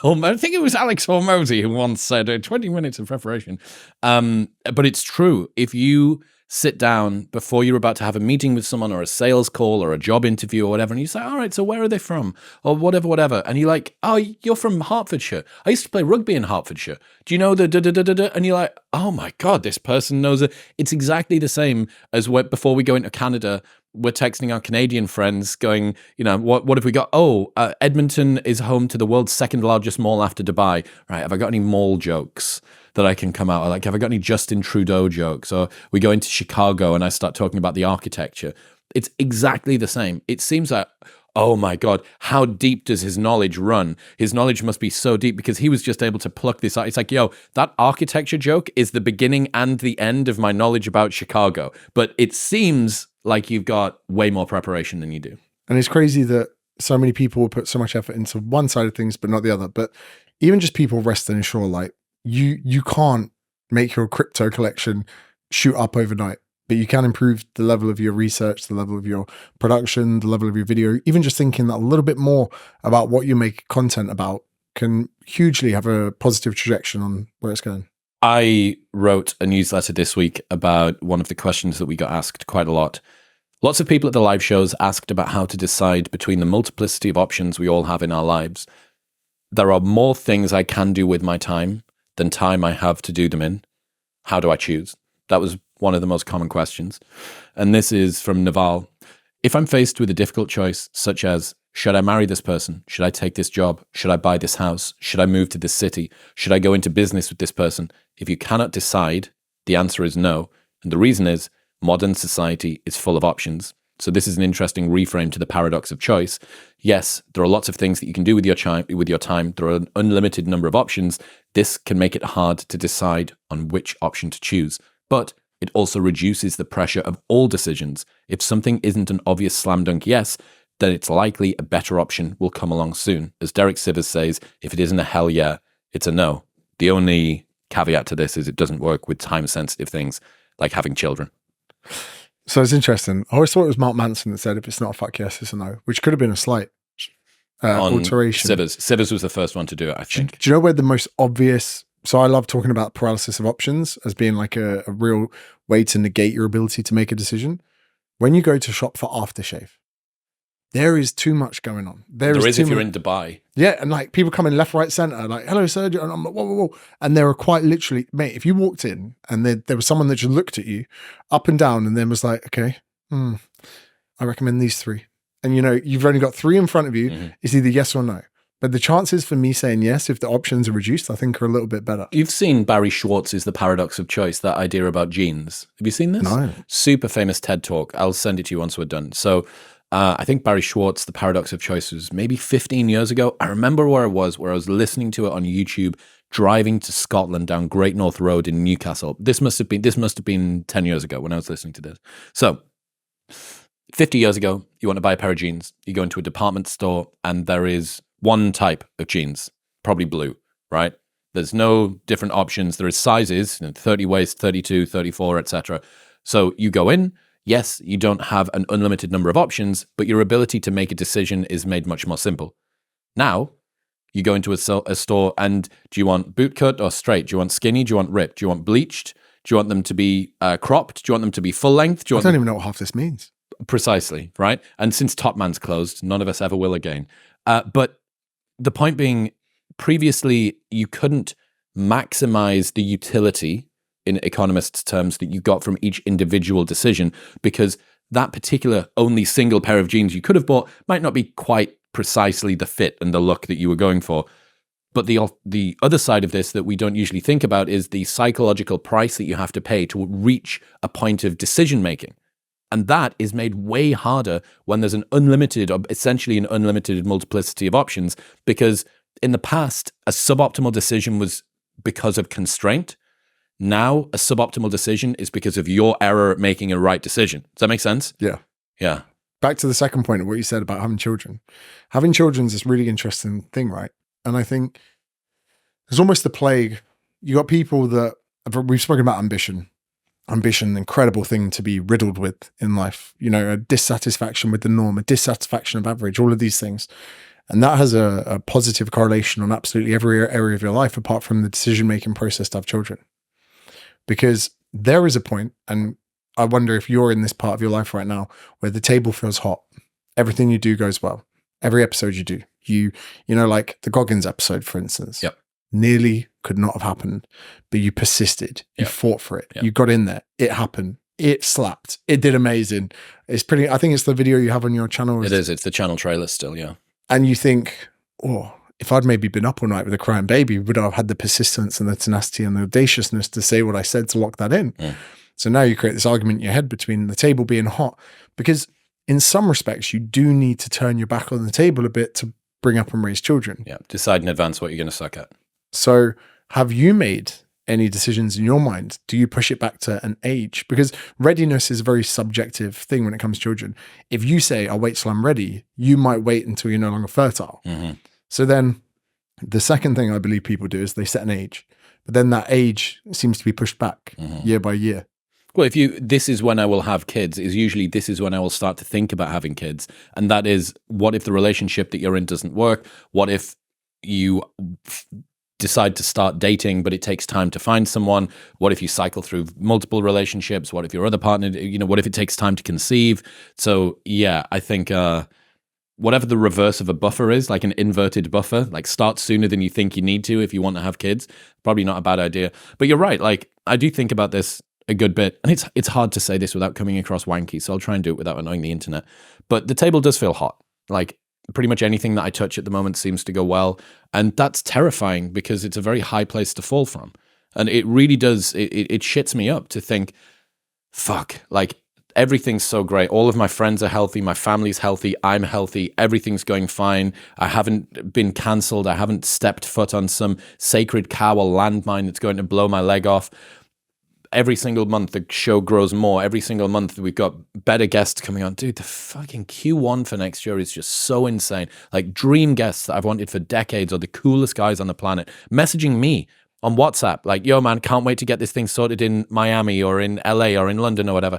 I think it was Alex Hormozy who once said 20 minutes of preparation. But it's true. If you sit down before you're about to have a meeting with someone or a sales call or a job interview or whatever, and you say, all right, so where are they from? Or whatever. And you're like, oh, you're from Hertfordshire. I used to play rugby in Hertfordshire. Do you know the da-da-da-da-da? And you're like, oh my God, this person knows it. It's exactly the same as before we go into Canada, we're texting our Canadian friends going, what have we got? Oh, Edmonton is home to the world's second largest mall after Dubai. Right, have I got any mall jokes that I can come out? Like, have I got any Justin Trudeau jokes? Or we go into Chicago and I start talking about the architecture. It's exactly the same. It seems like, oh my God, how deep does his knowledge run? His knowledge must be so deep because he was just able to pluck this out. It's like, yo, that architecture joke is the beginning and the end of my knowledge about Chicago. But it seems like you've got way more preparation than you do. And it's crazy that so many people will put so much effort into one side of things, but not the other. But even just people resting ashore, like you can't make your crypto collection shoot up overnight, but you can improve the level of your research, the level of your production, the level of your video. Even just thinking that a little bit more about what you make content about can hugely have a positive trajectory on where it's going. I wrote a newsletter this week about one of the questions that we got asked quite a lot. Lots of people at the live shows asked about how to decide between the multiplicity of options we all have in our lives. There are more things I can do with my time than time I have to do them in. How do I choose? That was one of the most common questions. And this is from Naval. If I'm faced with a difficult choice, such as, should I marry this person? Should I take this job? Should I buy this house? Should I move to this city? Should I go into business with this person? If you cannot decide, the answer is no. And the reason is modern society is full of options. So this is an interesting reframe to the paradox of choice. Yes, there are lots of things that you can do with your time. There are an unlimited number of options. This can make it hard to decide on which option to choose. But it also reduces the pressure of all decisions. If something isn't an obvious slam dunk yes, then it's likely a better option will come along soon. As Derek Sivers says, if it isn't a hell yeah, it's a no. The only caveat to this is it doesn't work with time-sensitive things like having children. So it's interesting. I always thought it was Mark Manson that said if it's not a fuck yes, it's a no, which could have been a slight alteration. Sivers was the first one to do it, I think. Do you know where the most obvious... So I love talking about paralysis of options as being like a real way to negate your ability to make a decision. When you go to shop for aftershave, there is too much going on. There is if you're in Dubai. Yeah, and like people come in left, right, center, like, hello, surgeon. And I'm like, whoa. And there are quite literally, mate, if you walked in and there was someone that just looked at you up and down and then was like, okay, I recommend these three. And you've only got three in front of you. Mm-hmm. It's either yes or no. But the chances for me saying yes, if the options are reduced, I think are a little bit better. You've seen Barry Schwartz's The Paradox of Choice, that idea about genes. Have you seen this? No. Super famous TED Talk. I'll send it to you once we're done. So I think Barry Schwartz, The Paradox of Choice, was maybe 15 years ago. I remember where I was listening to it on YouTube, driving to Scotland down Great North Road in Newcastle. This must have been 10 years ago when I was listening to this. So 50 years ago, you want to buy a pair of jeans. You go into a department store and there is one type of jeans, probably blue, right? There's no different options. There is sizes, 30 waist, 32, 34, etc. So you go in. Yes, you don't have an unlimited number of options, but your ability to make a decision is made much more simple. Now, you go into a store and do you want bootcut or straight? Do you want skinny? Do you want ripped? Do you want bleached? Do you want them to be cropped? Do you want them to be full length? I don't even know what half this means. Precisely, right? And since Top Man's closed, none of us ever will again. But the point being, previously, you couldn't maximize the utility in economists' terms that you got from each individual decision, because that particular only single pair of jeans you could have bought might not be quite precisely the fit and the look that you were going for. But the other side of this that we don't usually think about is the psychological price that you have to pay to reach a point of decision making. And that is made way harder when there's essentially an unlimited multiplicity of options, because in the past, a suboptimal decision was because of constraint. Now, a suboptimal decision is because of your error at making a right decision. Does that make sense? Yeah. Yeah. Back to the second point of what you said about having children. Having children is this really interesting thing, right? And I think there's almost a plague. You got people that, we've spoken about ambition, incredible thing to be riddled with in life, a dissatisfaction with the norm, a dissatisfaction of average, all of these things. And that has a positive correlation on absolutely every area of your life, apart from the decision-making process to have children. Because there is a point, and I wonder if you're in this part of your life right now, where the table feels hot. Everything you do goes well. Every episode you do, like the Goggins episode, for instance. Yep. Nearly could not have happened, but you persisted. You fought for it. You got in there. It happened. It slapped. It did amazing. It's pretty, I think it's the video you have on your channel. It is. It's the channel trailer still, yeah. And you think, oh, if I'd maybe been up all night with a crying baby, would I have had the persistence and the tenacity and the audaciousness to say what I said to lock that in? Mm. So now you create this argument in your head between the table being hot, because in some respects, you do need to turn your back on the table a bit to bring up and raise children. Yeah. Decide in advance what you're going to suck at. So have you made any decisions in your mind? Do you push it back to an age? Because readiness is a very subjective thing when it comes to children. If you say, I'll wait till I'm ready, you might wait until you're no longer fertile. Mm-hmm. So then the second thing I believe people do is they set an age, but then that age seems to be pushed back year by year. Well, this is when I will have kids, is usually this is when I will start to think about having kids. And that is, what if the relationship that you're in doesn't work? What if you decide to start dating, but it takes time to find someone? What if you cycle through multiple relationships? What if your other partner, what if it takes time to conceive? So yeah, I think whatever the reverse of a buffer is, like an inverted buffer, like start sooner than you think you need to if you want to have kids, probably not a bad idea. But you're right, like I do think about this a good bit, and it's hard to say this without coming across wanky, so I'll try and do it without annoying the internet. But the table does feel hot. Like pretty much anything that I touch at the moment seems to go well, and that's terrifying because it's a very high place to fall from. And it really does, it shits me up to think, fuck, like everything's so great. All of my friends are healthy, my family's healthy, I'm healthy, everything's going fine. I haven't been cancelled, I haven't stepped foot on some sacred cow or landmine that's going to blow my leg off. Every single month, the show grows more. Every single month, we've got better guests coming on. Dude, the fucking Q1 for next year is just so insane. Like dream guests that I've wanted for decades, or the coolest guys on the planet, messaging me on WhatsApp, like, yo, man, can't wait to get this thing sorted in Miami or in LA or in London or whatever.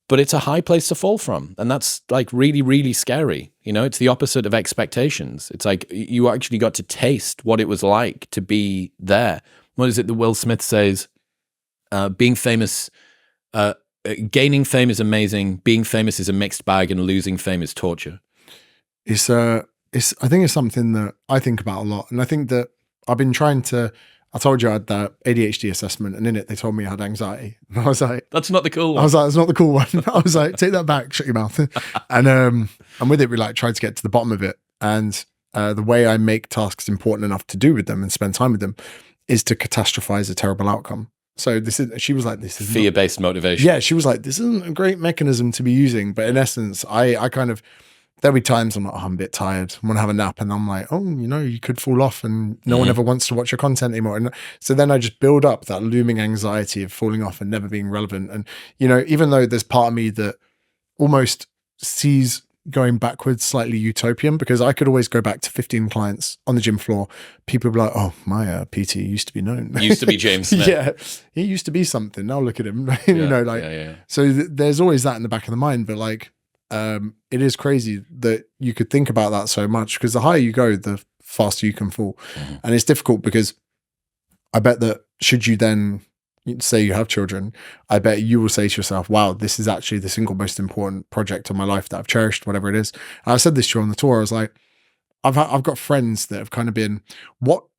But it's a high place to fall from. And that's like really, really scary. It's the opposite of expectations. It's like you actually got to taste what it was like to be there. What is it that Will Smith says? Being famous, gaining fame is amazing. Being famous is a mixed bag, and losing fame is torture. I think it's something that I think about a lot. And I think that I've been trying to, I told you I had that ADHD assessment, and in it, they told me I had anxiety. And I was like, that's not the cool one. I was like, that's not the cool one. I was like, take that back, shut your mouth. And with it, we tried to get to the bottom of it. And the way I make tasks important enough to do with them and spend time with them is to catastrophize a terrible outcome. So she was like, this is fear-based motivation. Yeah, she was like, this isn't a great mechanism to be using. But in essence, I kind of, there'll be times I'm like, I'm a bit tired, I want to have a nap. And I'm like, you could fall off and no one ever wants to watch your content anymore. And so then I just build up that looming anxiety of falling off and never being relevant. And, even though there's part of me that almost sees going backwards slightly utopian, because I could always go back to 15 clients on the gym floor. People would be like, oh, my PT used to be known. Used to be James Smith. Yeah, he used to be something. Now look at him. So there's always that in the back of the mind. But it is crazy that you could think about that so much, because the higher you go, the faster you can fall. Mm-hmm. And it's difficult because I bet that should you then say you have children, I bet you will say to yourself, wow, this is actually the single most important project of my life that I've cherished, whatever it is. And I said this to you on the tour. I was like, I've got friends that have kind of been,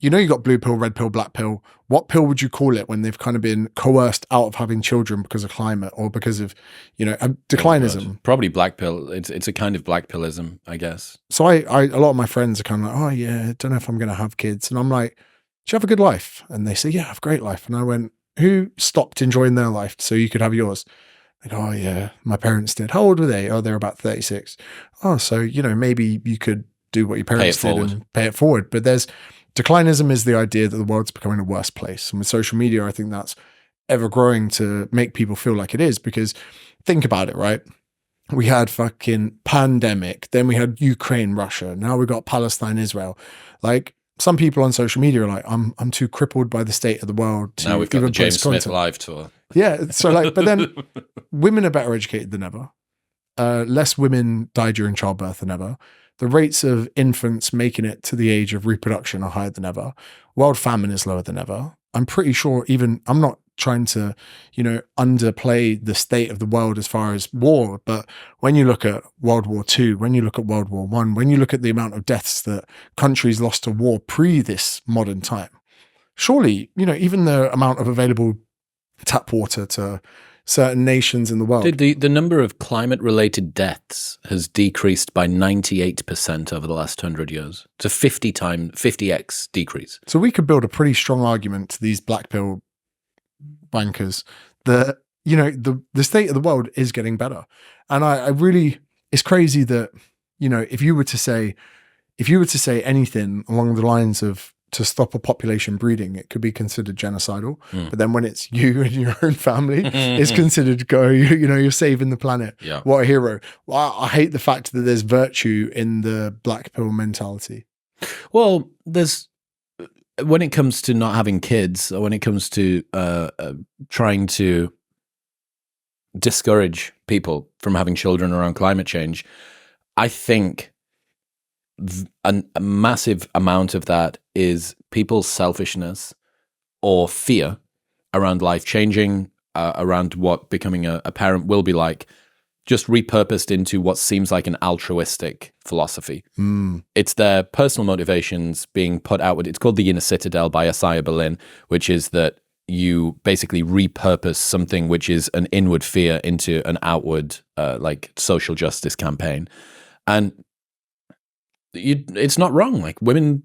you got blue pill, red pill, black pill. What pill would you call it when they've kind of been coerced out of having children because of climate or because of, declinism? Probably black pill. It's a kind of black pillism, I guess. So a lot of my friends are kind of like, oh yeah, I don't know if I'm going to have kids. And I'm like, do you have a good life? And they say, yeah, I have a great life. And I went, who stopped enjoying their life so you could have yours? Like, oh yeah, my parents did. How old were they? Oh, they're about 36. Oh, so, maybe you could do what your parents did and pay it forward. But declinism is the idea that the world's becoming a worse place. And with social media, I think that's ever growing to make people feel like it is, because think about it, right? We had fucking pandemic, then we had Ukraine, Russia, now we got Palestine, Israel. Like, some people on social media are like, I'm too crippled by the state of the world to now we've got even the James post content. Smith live tour. Yeah, so but then women are better educated than ever. Less women die during childbirth than ever. The rates of infants making it to the age of reproduction are higher than ever. World famine is lower than ever. I'm pretty sure I'm not trying to, underplay the state of the world as far as war, but when you look at World War II, when you look at World War I, when you look at the amount of deaths that countries lost to war pre this modern time, surely, even the amount of available tap water to certain nations in the world. The number of climate-related deaths has decreased by 98% over the last 100 years. It's a 50x decrease. So we could build a pretty strong argument to these black pill bankers that, the state of the world is getting better. And I really, it's crazy that, if you were to say anything along the lines of to stop a population breeding, it could be considered genocidal. But then when it's you and your own family, it's considered you're saving the planet. Yeah. What a hero. Well, I hate the fact that there's virtue in the black pill mentality. Well, when it comes to not having kids, or when it comes to trying to discourage people from having children around climate change, I think a massive amount of that is people's selfishness or fear around life changing, around what becoming a parent will be like, just repurposed into what seems like an altruistic philosophy. It's their personal motivations being put outward. It's called The Inner Citadel by Isaiah Berlin, which is that you basically repurpose something which is an inward fear into an outward, like social justice campaign. And it's not wrong. Like, women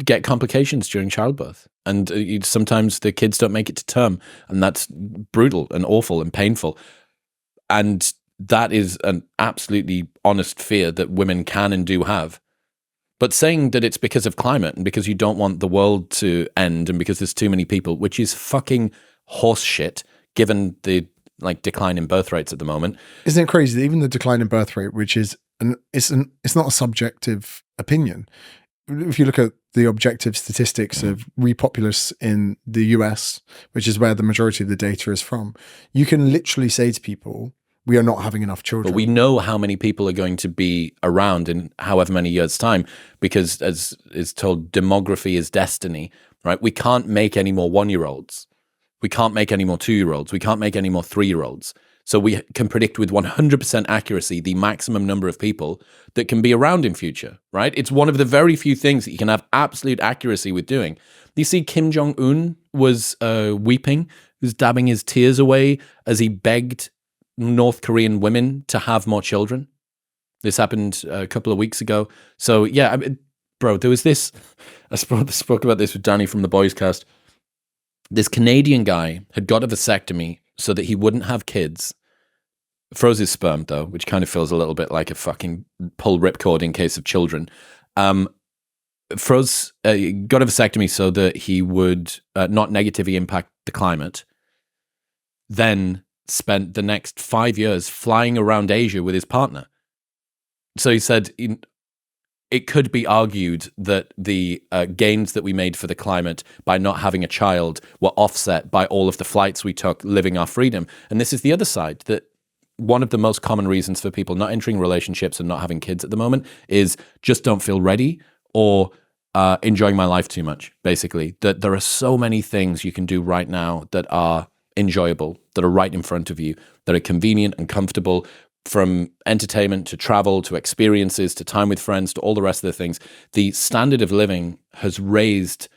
get complications during childbirth, and sometimes the kids don't make it to term, and that's brutal and awful and painful. And that is an absolutely honest fear that women can and do have. But saying that it's because of climate and because you don't want the world to end and because there's too many people, which is fucking horse shit, given the decline in birth rates at the moment. Isn't it crazy that even the decline in birth rate, which is it's not a subjective opinion. If you look at the objective statistics of repopulace in the US, which is where the majority of the data is from, you can literally say to people, we are not having enough children. But we know how many people are going to be around in however many years' time, because as is told, demography is destiny, right? We can't make any more 1-year-olds. We can't make any more 2-year-olds. We can't make any more 3-year-olds. So we can predict with 100% accuracy the maximum number of people that can be around in future, right? It's one of the very few things that you can have absolute accuracy with doing. You see, Kim Jong-un was weeping, he was dabbing his tears away as he begged North Korean women to have more children. This happened a couple of weeks ago. So yeah, bro, there was this, I spoke about this with Danny from the Boys Cast. This Canadian guy had got a vasectomy so that he wouldn't have kids. Froze his sperm, though, which kind of feels a little bit like a fucking pull ripcord in case of children. Got a vasectomy so that he would not negatively impact the climate. Then spent the next 5 years flying around Asia with his partner. So he said it could be argued that the gains that we made for the climate by not having a child were offset by all of the flights we took living our freedom. And this is the other side, that one of the most common reasons for people not entering relationships and not having kids at the moment is just don't feel ready, or enjoying my life too much, basically. That there are so many things you can do right now that are enjoyable, that are right in front of you, that are convenient and comfortable, from entertainment to travel to experiences to time with friends to all the rest of the things. The standard of living has raised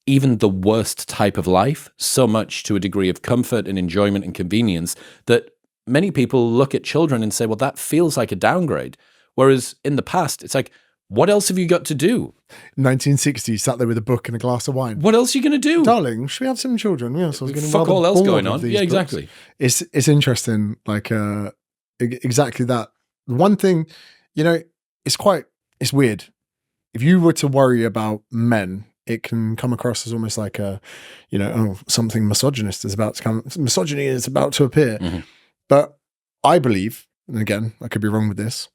even the worst type of life so much to a degree of comfort and enjoyment and convenience that many people look at children and say, well, that feels like a downgrade. Whereas in the past, it's like, what else have you got to do? 1960s, sat there with a book and a glass of wine. What else are you going to do? Darling, should we have some children? Yes, I was getting Fuck all else going on. Yeah, exactly. It's interesting, like exactly that. One thing, it's weird. If you were to worry about men, it can come across as almost like something misogynist is about to come. Misogyny is about to appear. Mm-hmm. But I believe, and again, I could be wrong with this,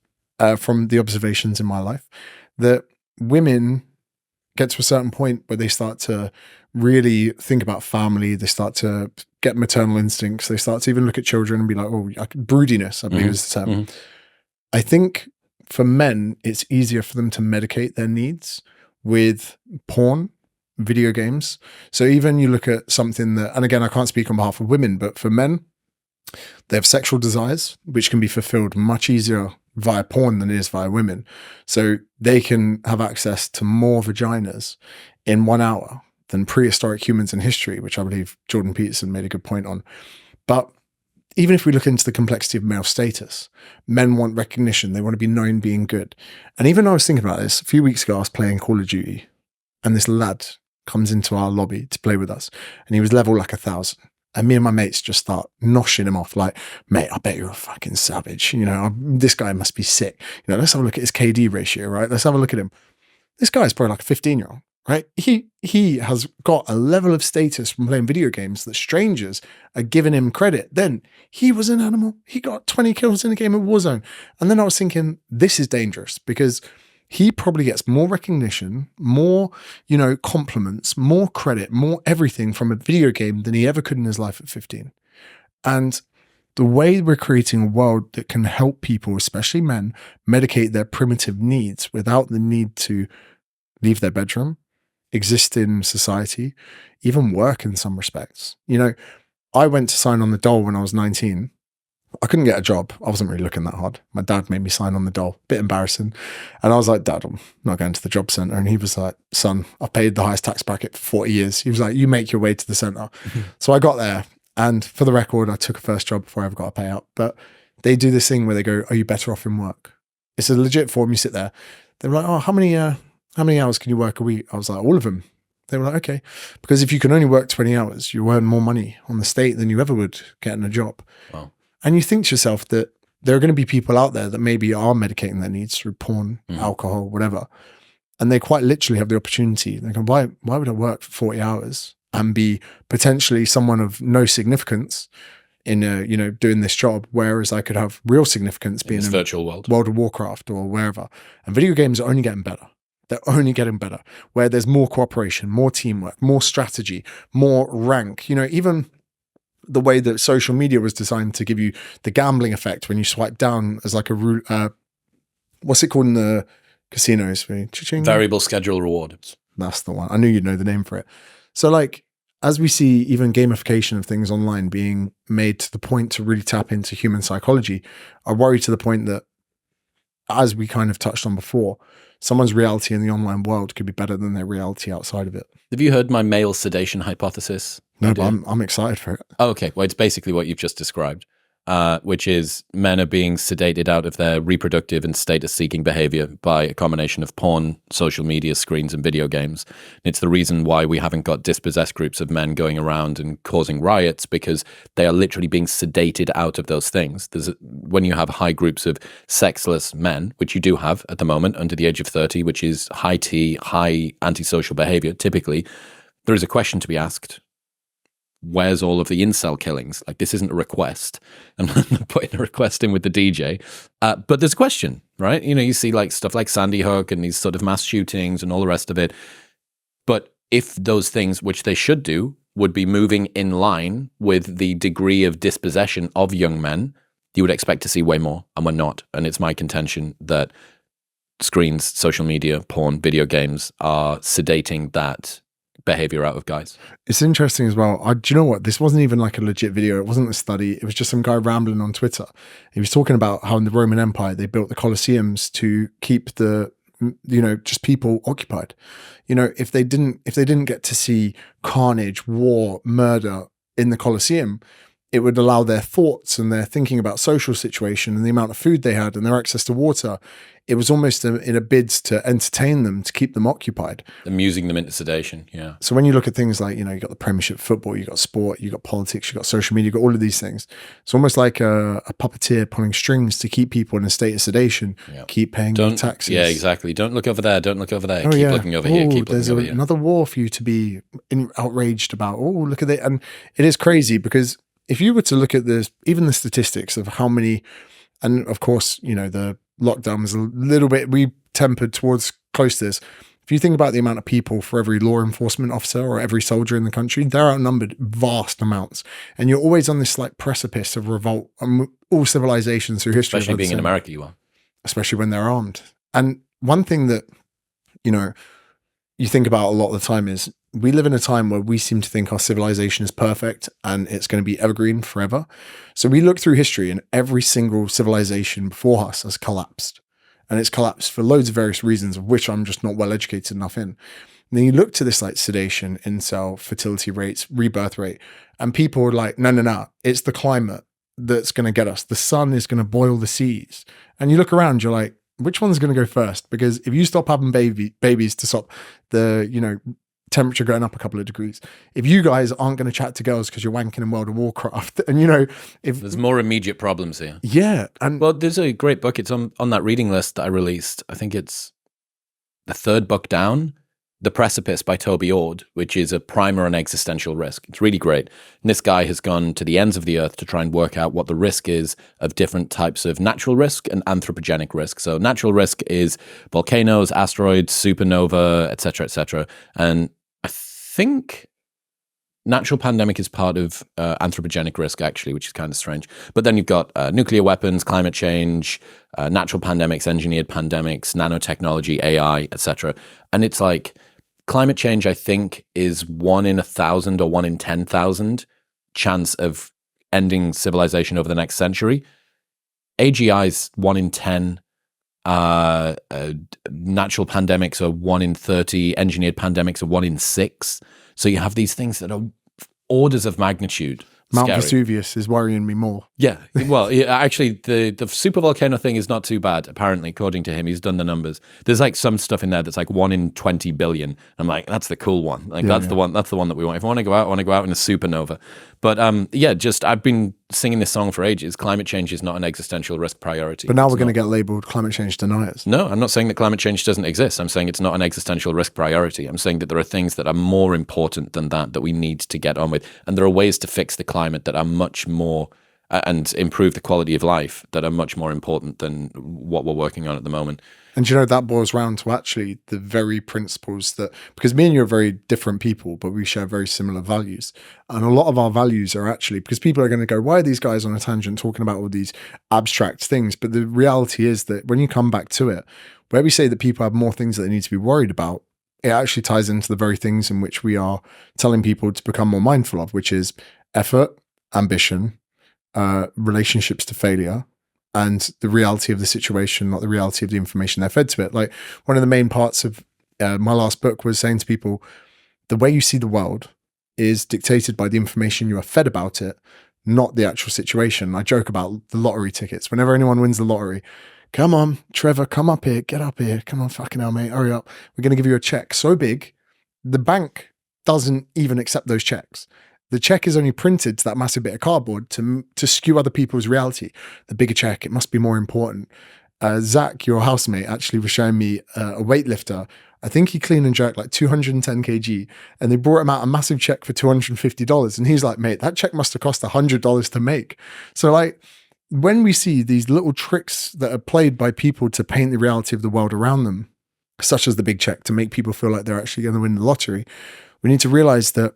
from the observations in my life, that women get to a certain point where they start to really think about family. They start to get maternal instincts. They start to even look at children and be like, broodiness, I believe is the term. Mm-hmm. I think for men, it's easier for them to medicate their needs with porn, video games. So even you look at something that, and again, I can't speak on behalf of women, but for men, they have sexual desires, which can be fulfilled much easier via porn than it is via women. So they can have access to more vaginas in 1 hour than prehistoric humans in history, which I believe Jordan Peterson made a good point on. But even if we look into the complexity of male status, men want recognition. They want to be known being good. And even though I was thinking about this, a few weeks ago, I was playing Call of Duty and this lad comes into our lobby to play with us and he was level like 1,000. And me and my mates just start noshing him off like, mate, I bet you're a fucking savage. This guy must be sick. Let's have a look at his KD ratio, right? Let's have a look at him. This guy's probably like a 15-year-old, right? He has got a level of status from playing video games that strangers are giving him credit. Then he was an animal. He got 20 kills in a game of Warzone. And then I was thinking, this is dangerous because he probably gets more recognition, more, compliments, more credit, more everything from a video game than he ever could in his life at 15. And the way we're creating a world that can help people, especially men, medicate their primitive needs without the need to leave their bedroom, exist in society, even work in some respects. I went to sign on the dole when I was 19. I couldn't get a job. I wasn't really looking that hard. My dad made me sign on the dole. Bit embarrassing. And I was like, Dad, I'm not going to the job centre. And he was like, son, I've paid the highest tax bracket for 40 years. He was like, you make your way to the centre. So I got there. And for the record, I took a first job before I ever got a payout. But they do this thing where they go, are you better off in work? It's a legit form. You sit there. They're like, oh, how many hours can you work a week? I was like, all of them. They were like, okay. Because if you can only work 20 hours, you earn more money on the state than you ever would getting a job. Wow. And you think to yourself that there are going to be people out there that maybe are medicating their needs through porn, alcohol, whatever. And they quite literally have the opportunity. They go, why would I work for 40 hours and be potentially someone of no significance in doing this job, whereas I could have real significance being in virtual world of Warcraft or wherever. And video games are only getting better. They're only getting better, where there's more cooperation, more teamwork, more strategy, more rank. Even the way that social media was designed to give you the gambling effect when you swipe down as like what's it called in the casinos? Variable schedule reward. That's the one. I knew you'd know the name for it. So like, as we see even gamification of things online being made to the point to really tap into human psychology, I worry to the point that, as we kind of touched on before, someone's reality in the online world could be better than their reality outside of it. Have you heard my male sedation hypothesis? No, but I'm excited for it. Oh, okay. Well, it's basically what you've just described, which is men are being sedated out of their reproductive and status-seeking behavior by a combination of porn, social media, screens, and video games. And it's the reason why we haven't got dispossessed groups of men going around and causing riots, because they are literally being sedated out of those things. When you have high groups of sexless men, which you do have at the moment under the age of 30, which is high T, high antisocial behavior, typically, there is a question to be asked. Where's all of the incel killings? Like, this isn't a request. I'm not putting a request in with the DJ. But there's a question, right? You see like stuff like Sandy Hook and these sort of mass shootings and all the rest of it. But if those things, which they should do, would be moving in line with the degree of dispossession of young men, you would expect to see way more, and we're not. And it's my contention that screens, social media, porn, video games are sedating that behavior out of guys. It's interesting as well. Do you know what? This wasn't even like a legit video. It wasn't a study. It was just some guy rambling on Twitter. He was talking about how in the Roman Empire, they built the Colosseums to keep the, just people occupied. If they didn't get to see carnage, war, murder in the Colosseum, it would allow their thoughts and their thinking about social situation and the amount of food they had and their access to water. It was almost in a bid to entertain them, to keep them occupied. Amusing them into sedation, yeah. So when you look at things like, you got the Premiership football, you got sport, you got politics, you got social media, you got all of these things. It's almost like a puppeteer pulling strings to keep people in a state of sedation, keep paying their taxes. Yeah, exactly. Don't look over there, don't look over there. Keep looking over here, keep looking over here. There's another war for you to be outraged about. Oh, look at it. And it is crazy because if you were to look at even the statistics of how many, and of course, the lockdown was a little bit, we tempered towards close to this. If you think about the amount of people for every law enforcement officer or every soldier in the country, they're outnumbered vast amounts. And you're always on this like precipice of revolt. And all civilizations through history. Especially being in America, you are. Especially when they're armed. And one thing that, you think about a lot of the time is we live in a time where we seem to think our civilization is perfect and it's going to be evergreen forever. So we look through history and every single civilization before us has collapsed. And it's collapsed for loads of various reasons, of which I'm just not well educated enough in. And then you look to this like sedation, incel, fertility rates, rebirth rate, and people are like, no, it's the climate that's going to get us. The sun is going to boil the seas. And you look around, you're like, which one's going to go first? Because if you stop having babies to stop the, temperature going up a couple of degrees, if you guys aren't going to chat to girls because you're wanking in World of Warcraft, and if there's more immediate problems here. Yeah. And well, there's a great book. It's on that reading list that I released. I think it's the third book down, The Precipice by Toby Ord, which is a primer on existential risk. It's really great. And this guy has gone to the ends of the earth to try and work out what the risk is of different types of natural risk and anthropogenic risk. So natural risk is volcanoes, asteroids, supernova, etc., etc. And I think natural pandemic is part of anthropogenic risk, actually, which is kind of strange. But then you've got nuclear weapons, climate change, natural pandemics, engineered pandemics, nanotechnology, AI, etc. And it's like climate change, I think, is 1 in 1,000 or 1 in 10,000 chance of ending civilization over the next century. AGI's 1 in 10. Natural pandemics are 1 in 30, engineered pandemics are 1 in 6. So you have these things that are orders of magnitude Mount scary. Vesuvius is worrying me more. Yeah, well, actually, the supervolcano thing is not too bad, apparently, according to him. He's done the numbers. There's like some stuff in there that's like 1 in 20 billion. I'm like, that's the cool one. Like that's the one that we want. If I want to go out, I want to go out in a supernova. But I've been singing this song for ages. Climate change is not an existential risk priority. But now we're going to get labeled climate change deniers. No, I'm not saying that climate change doesn't exist. I'm saying it's not an existential risk priority. I'm saying that there are things that are more important than that we need to get on with. And there are ways to fix the climate that are much more and improve the quality of life that are much more important than what we're working on at the moment. And that boils round to actually the very principles that, because me and you are very different people, but we share very similar values. And a lot of our values are actually, because people are going to go, why are these guys on a tangent talking about all these abstract things? But the reality is that when you come back to it, where we say that people have more things that they need to be worried about, it actually ties into the very things in which we are telling people to become more mindful of, which is effort, ambition, relationships to failure, and the reality of the situation, not the reality of the information they're fed to it. Like one of the main parts of my last book was saying to people, the way you see the world is dictated by the information you are fed about it, not the actual situation. I joke about the lottery tickets. Whenever anyone wins the lottery, come on, Trevor, come up here, get up here. Come on, fucking hell, mate, hurry up. We're going to give you a check so big, the bank doesn't even accept those checks. The check is only printed to that massive bit of cardboard to skew other people's reality. The bigger check, it must be more important. Zach, your housemate, actually was showing me a weightlifter. I think he clean and jerked like 210 kg, and they brought him out a massive check for $250. And he's like, mate, that check must have cost $100 to make. So like, when we see these little tricks that are played by people to paint the reality of the world around them, such as the big check to make people feel like they're actually going to win the lottery, we need to realize that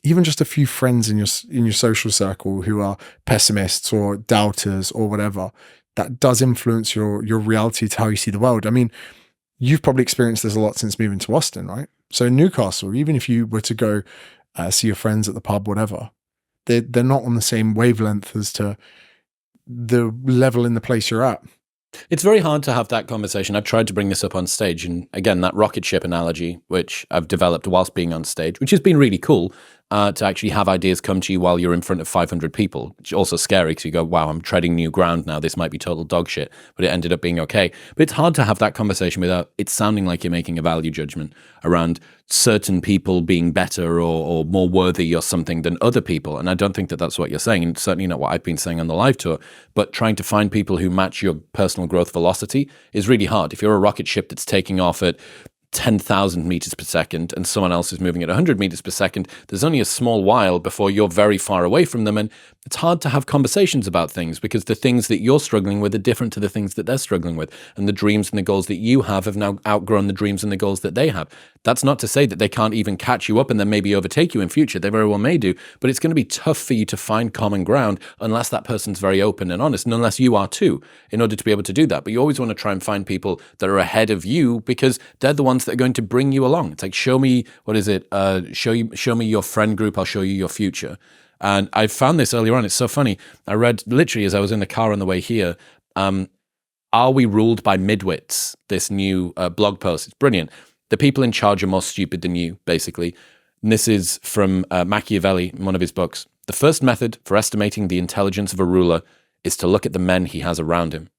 even just a few friends in your social circle who are pessimists or doubters or whatever, that does influence your reality to how you see the world. I mean, you've probably experienced this a lot since moving to Austin, right? So in Newcastle, even if you were to go see your friends at the pub, whatever, they're not on the same wavelength as to the level in the place you're at. It's very hard to have that conversation. I've tried to bring this up on stage. And again, that rocket ship analogy, which I've developed whilst being on stage, which has been really cool, to actually have ideas come to you while you're in front of 500 people. It's also scary because you go, wow, I'm treading new ground now. This might be total dog shit. But it ended up being okay. But it's hard to have that conversation without it sounding like you're making a value judgment around certain people being better or more worthy or something than other people. And I don't think that that's what you're saying. And certainly not what I've been saying on the live tour. But trying to find people who match your personal growth velocity is really hard. If you're a rocket ship that's taking off at 10,000 meters per second and someone else is moving at 100 meters per second, there's only a small while before you're very far away from them. And it's hard to have conversations about things because the things that you're struggling with are different to the things that they're struggling with. And the dreams and the goals that you have now outgrown the dreams and the goals that they have. That's not to say that they can't even catch you up and then maybe overtake you in future. They very well may do, but it's going to be tough for you to find common ground unless that person's very open and honest, and unless you are too, in order to be able to do that. But you always want to try and find people that are ahead of you because they're the ones that are going to bring you along. It's like, show me, what is it? Show me your friend group. I'll show you your future. And I found this earlier on. It's so funny. I read literally as I was in the car on the way here, Are We Ruled By Midwits? This new blog post. It's brilliant. The people in charge are more stupid than you, basically. And this is from Machiavelli in one of his books. The first method for estimating the intelligence of a ruler is to look at the men he has around him.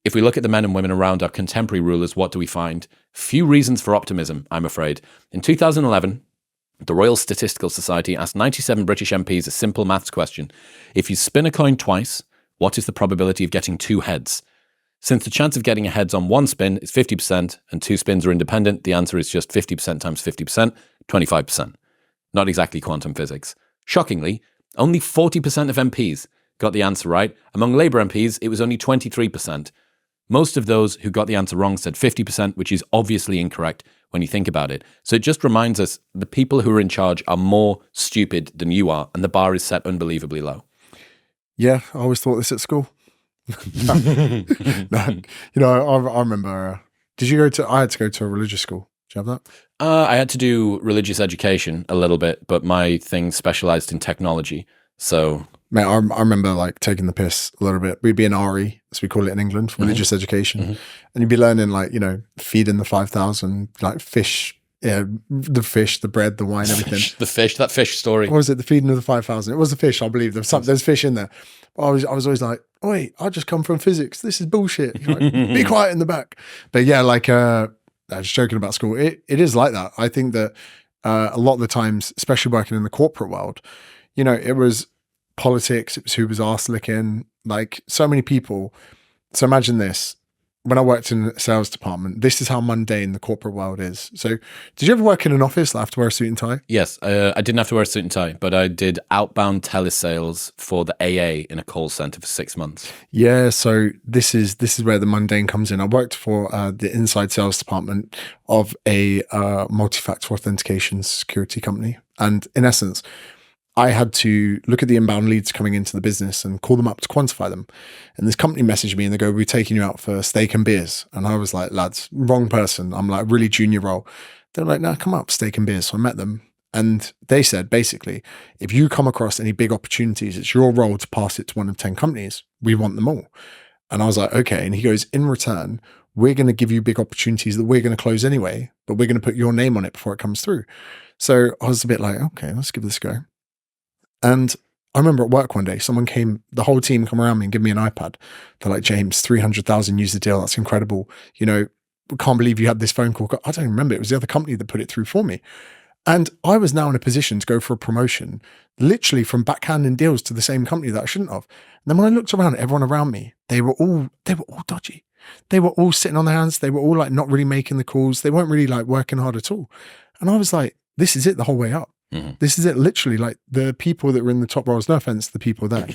If we look at the men and women around our contemporary rulers, what do we find? Few reasons for optimism, I'm afraid. In 2011, the Royal Statistical Society asked 97 British MPs a simple maths question. If you spin a coin twice, what is the probability of getting two heads? Since the chance of getting a heads on one spin is 50% and two spins are independent, the answer is just 50% times 50%, 25%. Not exactly quantum physics. Shockingly, only 40% of MPs got the answer right. Among Labour MPs, it was only 23%. Most of those who got the answer wrong said 50%, which is obviously incorrect when you think about it. So it just reminds us the people who are in charge are more stupid than you are, and the bar is set unbelievably low. Yeah, I always thought this at school. No, I remember. Did you go to? I had to go to a religious school. Did you have that? I had to do religious education a little bit, but my thing specialized in technology. So, mate, I remember like taking the piss a little bit. We'd be in RE, as we call it in England, religious education, and you'd be learning like feeding the 5,000 like fish. Yeah, the fish, the bread, the wine, everything. That fish story. What was it? The feeding of the 5,000. It was the fish, I believe. There's fish in there. But I was always like, wait, I just come from physics. This is bullshit. Like, be quiet in the back. But yeah, like I was joking about school. It is like that. I think that a lot of the times, especially working in the corporate world, it was politics. It was who was arse licking. Like so many people. So imagine this. When I worked in the sales department, this is how mundane the corporate world is. So did you ever work in an office that have to wear a suit and tie? Yes, I didn't have to wear a suit and tie, but I did outbound telesales for the AA in a call center for 6 months. Yeah, so this is where the mundane comes in. I worked for the inside sales department of a multi-factor authentication security company. And in essence, I had to look at the inbound leads coming into the business and call them up to quantify them. And this company messaged me and they go, we're taking you out for steak and beers. And I was like, lads, wrong person. I'm like really junior role. They're like, no, come up, steak and beers. So I met them. And they said, basically, if you come across any big opportunities, it's your role to pass it to one of 10 companies. We want them all. And I was like, okay. And he goes, in return, we're going to give you big opportunities that we're going to close anyway, but we're going to put your name on it before it comes through. So I was a bit like, okay, let's give this a go. And I remember at work one day, the whole team come around me and give me an iPad. They're like, James, 300,000 used the deal. That's incredible. We can't believe you had this phone call. I don't remember. It was the other company that put it through for me. And I was now in a position to go for a promotion, literally from backhanding deals to the same company that I shouldn't have. And then when I looked around, everyone around me, they were all dodgy. They were all sitting on their hands. They were all like not really making the calls. They weren't really like working hard at all. And I was like, this is it the whole way up. Mm-hmm. This is it, literally, like the people that were in the top roles, no offense to the people there.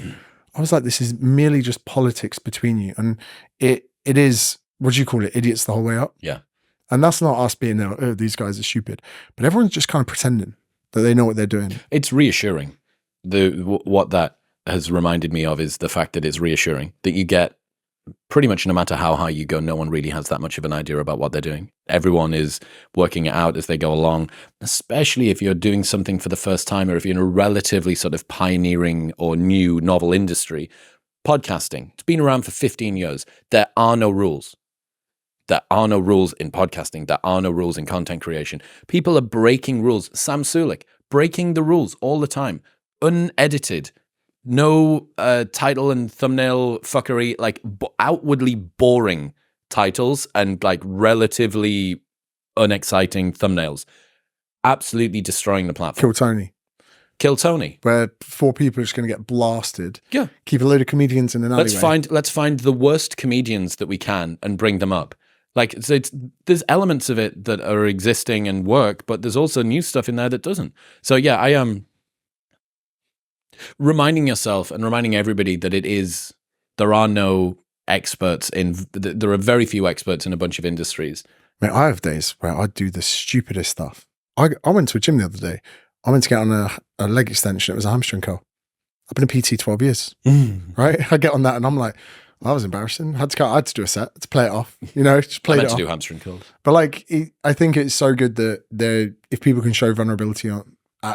I was like, this is merely just politics between you. And it is, what do you call it? Idiots the whole way up. Yeah. And that's not us being, oh, these guys are stupid. But everyone's just kind of pretending that they know what they're doing. It's reassuring. What that has reminded me of is the fact that it's reassuring that you get pretty much no matter how high you go, no one really has that much of an idea about what they're doing. Everyone is working it out as they go along, especially if you're doing something for the first time or if you're in a relatively sort of pioneering or new novel industry. Podcasting, it's been around for 15 years. There are no rules. There are no rules in podcasting. There are no rules in content creation. People are breaking rules. Sam Sulik, breaking the rules all the time. Unedited. No title and thumbnail fuckery, like outwardly boring titles and like relatively unexciting thumbnails. Absolutely destroying the platform. Kill Tony. Where 4 people are just going to get blasted. Yeah. Keep a load of comedians in an alleyway. Let's find the worst comedians that we can and bring them up. Like, so there's elements of it that are existing and work, but there's also new stuff in there that doesn't. So yeah, I am reminding yourself and reminding everybody that there are no experts there are very few experts in a bunch of industries. Mate, I have days where I do the stupidest stuff. I went to a gym the other day. I went to get on a leg extension. It was a hamstring curl. I've been a PT 12 years, right? I get on that and I'm like, well, that was embarrassing. I had to do a set to play it off, just play it off. I meant to do hamstring curls. But like, I think it's so good that if people can show vulnerability at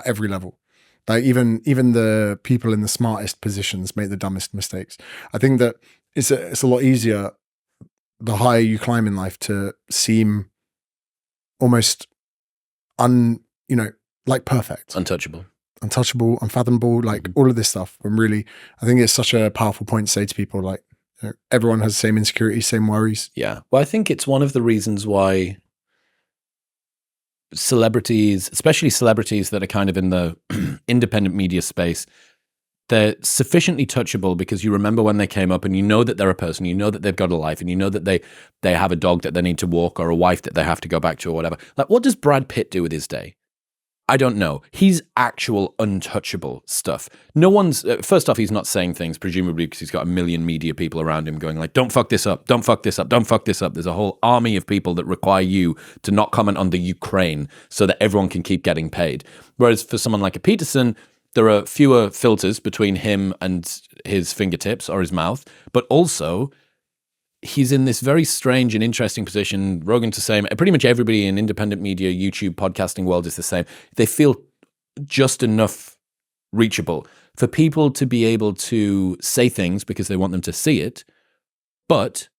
every level, like even the people in the smartest positions make the dumbest mistakes. I think that it's a lot easier the higher you climb in life to seem almost like perfect, untouchable, unfathomable, like all of this stuff. When really, I think it's such a powerful point to say to people, like, everyone has the same insecurities, same worries. Yeah. Well, I think it's one of the reasons why celebrities, especially celebrities that are kind of in the independent media space, they're sufficiently touchable because you remember when they came up and you know that they're a person, you know that they've got a life, and you know that they have a dog that they need to walk or a wife that they have to go back to or whatever. Like, what does Brad Pitt do with his day? I don't know. He's actual untouchable stuff. No one's, first off, he's not saying things, presumably because he's got a million media people around him going like, don't fuck this up, don't fuck this up, don't fuck this up. There's a whole army of people that require you to not comment on the Ukraine so that everyone can keep getting paid. Whereas for someone like a Peterson, there are fewer filters between him and his fingertips or his mouth, but also he's in this very strange and interesting position. Rogan's the same. Pretty much everybody in independent media, YouTube, podcasting world is the same. They feel just enough reachable for people to be able to say things because they want them to see it. But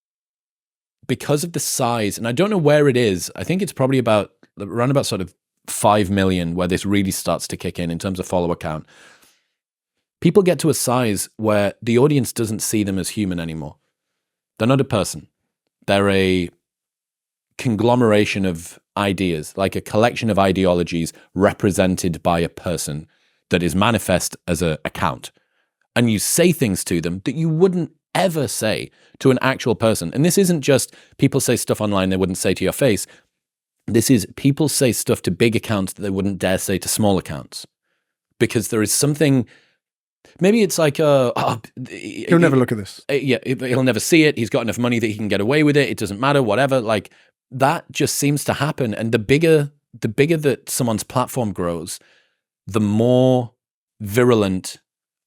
because of the size, and I don't know where it is, I think it's probably around about sort of 5 million where this really starts to kick in terms of follower count. People get to a size where the audience doesn't see them as human anymore. They're not a person. They're a conglomeration of ideas, like a collection of ideologies represented by a person that is manifest as an account. And you say things to them that you wouldn't ever say to an actual person. And this isn't just people say stuff online they wouldn't say to your face. This is people say stuff to big accounts that they wouldn't dare say to small accounts. Because there is something... Maybe it's like, he'll never look at this. Yeah, he'll never see it. He's got enough money that he can get away with it. It doesn't matter, whatever. Like, that just seems to happen. And the bigger that someone's platform grows, the more virulent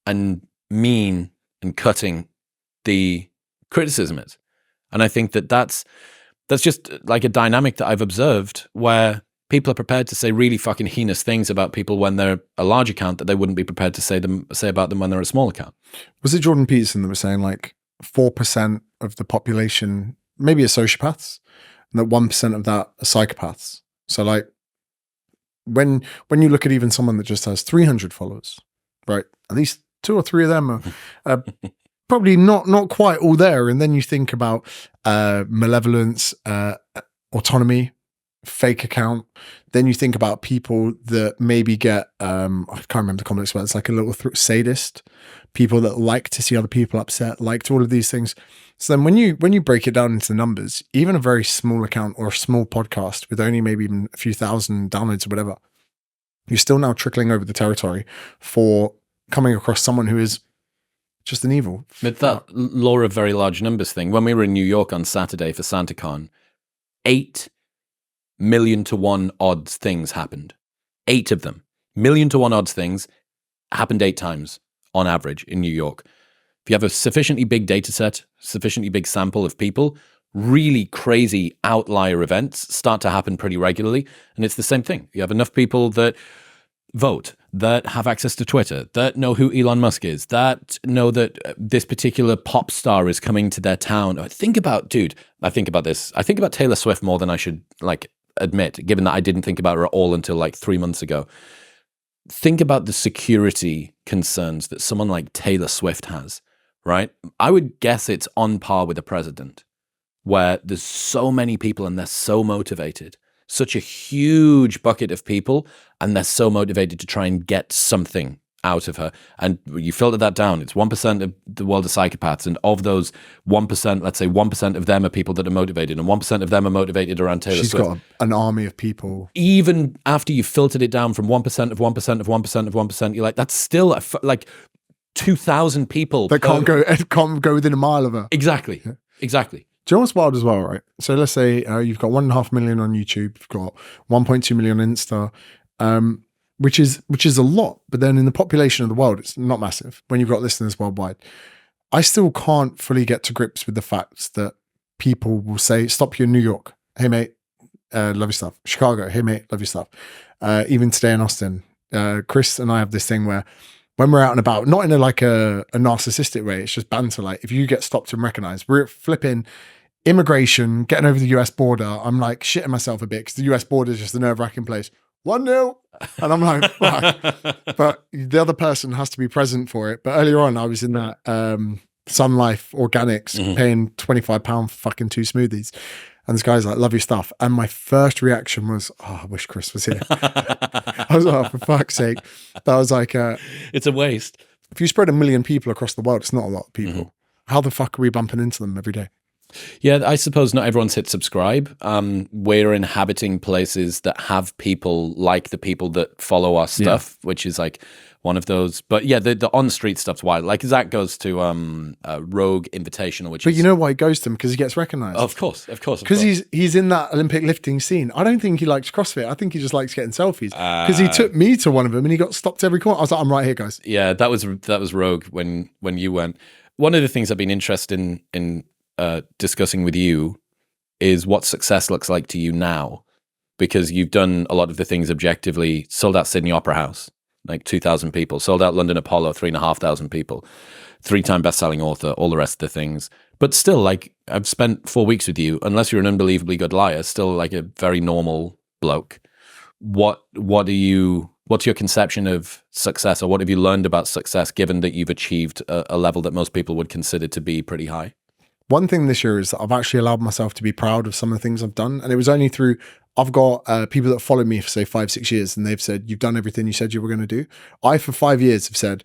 and mean and cutting the criticism is. And I think that's just like a dynamic that I've observed where people are prepared to say really fucking heinous things about people when they're a large account that they wouldn't be prepared to say about them when they're a small account. Was it Jordan Peterson that was saying like 4% of the population maybe are sociopaths and that 1% of that are psychopaths? So like when you look at even someone that just has 300 followers, right? At least 2 or 3 of them are probably not quite all there. And then you think about malevolence, autonomy, fake account. Then you think about people that maybe get I can't remember the comments, but it's like a little sadist, people that like to see other people upset, like to all of these things. So then when you break it down into the numbers, even a very small account or a small podcast with only maybe even a few thousand downloads or whatever, you're still now trickling over the territory for coming across someone who is just an evil. But that law of very large numbers thing, when we were in New York on Saturday for SantaCon, 8 million to 1 odds things happened. 8 of them. 1,000,000 to 1 odds things happened 8 times on average in New York. if you have a sufficiently big data set, sufficiently big sample of people, really crazy outlier events start to happen pretty regularly. And it's the same thing. You have enough people that vote, that have access to Twitter, that know who Elon Musk is, that know that this particular pop star is coming to their town. I think about this. I think about Taylor Swift more than I should admit, given that I didn't think about her at all until 3 months ago. Think about the security concerns that someone like Taylor Swift has, right? I would guess it's on par with the president, where there's so many people and they're so motivated, such a huge bucket of people, and they're so motivated to try and get something out of her. And you filter that down, it's 1% of the world of psychopaths, and of those 1%, let's say 1% of them are people that are motivated, and 1% of them are motivated around Taylor Swift. She's got an army of people. Even after you've filtered it down from 1% of 1% of 1% of 1%, you're like, that's still 2,000 people that can't go within a mile of her. Exactly. Yeah. Exactly. Do you know what's wild as well, right? So let's say you've got 1.5 million on YouTube, you've got 1.2 million on Insta, which is a lot. But then in the population of the world, it's not massive when you've got listeners worldwide. I still can't fully get to grips with the fact that people will say, stop you in New York. Hey, mate, love your stuff. Chicago, hey, mate, love your stuff. Even today in Austin, Chris and I have this thing where when we're out and about, not in a narcissistic way, it's just banter. Like if you get stopped and recognized, we're flipping immigration, getting over the US border. I'm like shitting myself a bit because the US border is just a nerve-wracking place. 1-0. And I'm like, right. But the other person has to be present for it. But earlier on, I was in that Sun Life Organics paying £25 for fucking 2 smoothies. And this guy's like, love your stuff. And my first reaction was, oh, I wish Chris was here. I was like, oh, for fuck's sake. That was like, it's a waste. If you spread 1 million people across the world, it's not a lot of people. How the fuck are we bumping into them every day? Yeah, I suppose not everyone's hit subscribe. We're inhabiting places that have people like the people that follow our stuff, which is one of those. But yeah, the on-street stuff's wild. Zach goes to Rogue Invitational, which But you know why he goes to them? Because he gets recognized. Of course. Because he's in that Olympic lifting scene. I don't think he likes CrossFit. I think he just likes getting selfies. Because he took me to one of them and he got stopped every corner. I was like, I'm right here, guys. Yeah, that was Rogue when you went. One of the things I've been interested in discussing with you is what success looks like to you now, because you've done a lot of the things objectively. Sold out Sydney Opera House, 2,000 people, sold out London Apollo, 3,500 people, 3-time best-selling author, all the rest of the things. But still, I've spent 4 weeks with you, unless you're an unbelievably good liar, still a very normal bloke. What's your conception of success, or what have you learned about success, given that you've achieved a level that most people would consider to be pretty high? One thing this year is that I've actually allowed myself to be proud of some of the things I've done. And it was only through, I've got people that follow me for say 5-6 years, and they've said, you've done everything you said you were going to do. I, for 5 years, have said,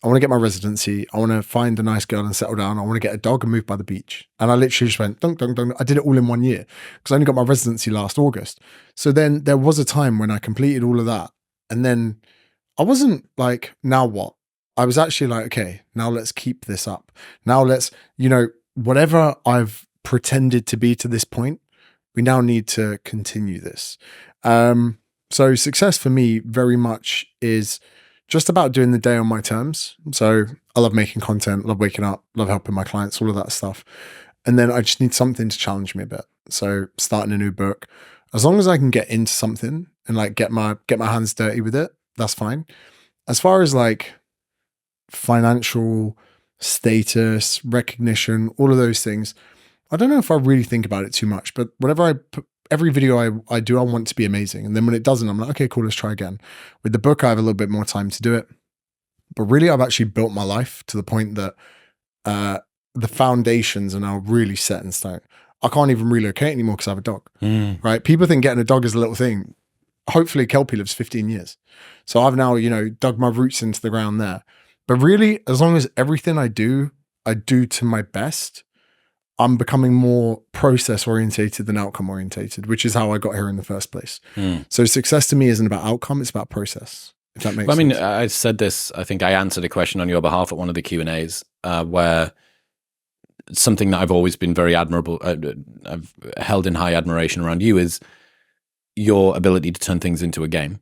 I want to get my residency. I want to find a nice girl and settle down. I want to get a dog and move by the beach. And I literally just went, dunk, dunk, dunk. I did it all in 1 year because I only got my residency last August. So then there was a time when I completed all of that. And then I wasn't like, now what? I was actually like, okay, now let's keep this up. Now let's, whatever I've pretended to be to this point, we now need to continue this. So success for me very much is just about doing the day on my terms. So I love making content, love waking up, love helping my clients, all of that stuff. And then I just need something to challenge me a bit. So starting a new book, as long as I can get into something and get my hands dirty with it, that's fine. As far as financial status, recognition, all of those things, I don't know if I really think about it too much, but whenever I put every video I do, I want it to be amazing. And then when it doesn't, I'm like, okay, cool, let's try again. With the book, I have a little bit more time to do it. But really, I've actually built my life to the point that the foundations are now really set in stone. I can't even relocate anymore because I have a dog, right? People think getting a dog is a little thing. Hopefully Kelpie lives 15 years. So I've now, dug my roots into the ground there. But really, as long as everything I do to my best, I'm becoming more process orientated than outcome orientated, which is how I got here in the first place. So success to me isn't about outcome, it's about process, if that makes sense. I said this, I think I answered a question on your behalf at one of the Q&As where something that I've always been very admirable, I've held in high admiration around you is your ability to turn things into a game.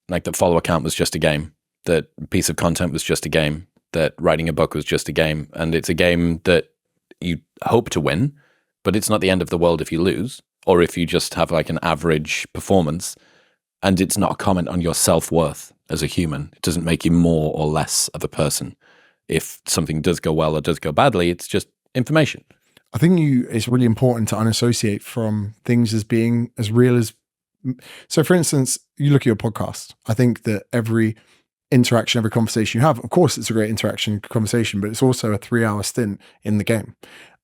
That follower count was just a game. That piece of content was just a game. that writing a book was just a game, and it's a game that you hope to win, but it's not the end of the world if you lose, or if you just have like an average performance, and it's not a comment on your self-worth as a human. It doesn't make you more or less of a person. If something does go well or does go badly, it's just information. I think it's really important to unassociate from things as being as real as. So, for instance, you look at your podcast. I think that every interaction, every conversation you have, of course, it's a great interaction conversation, but it's also a 3-hour stint in the game.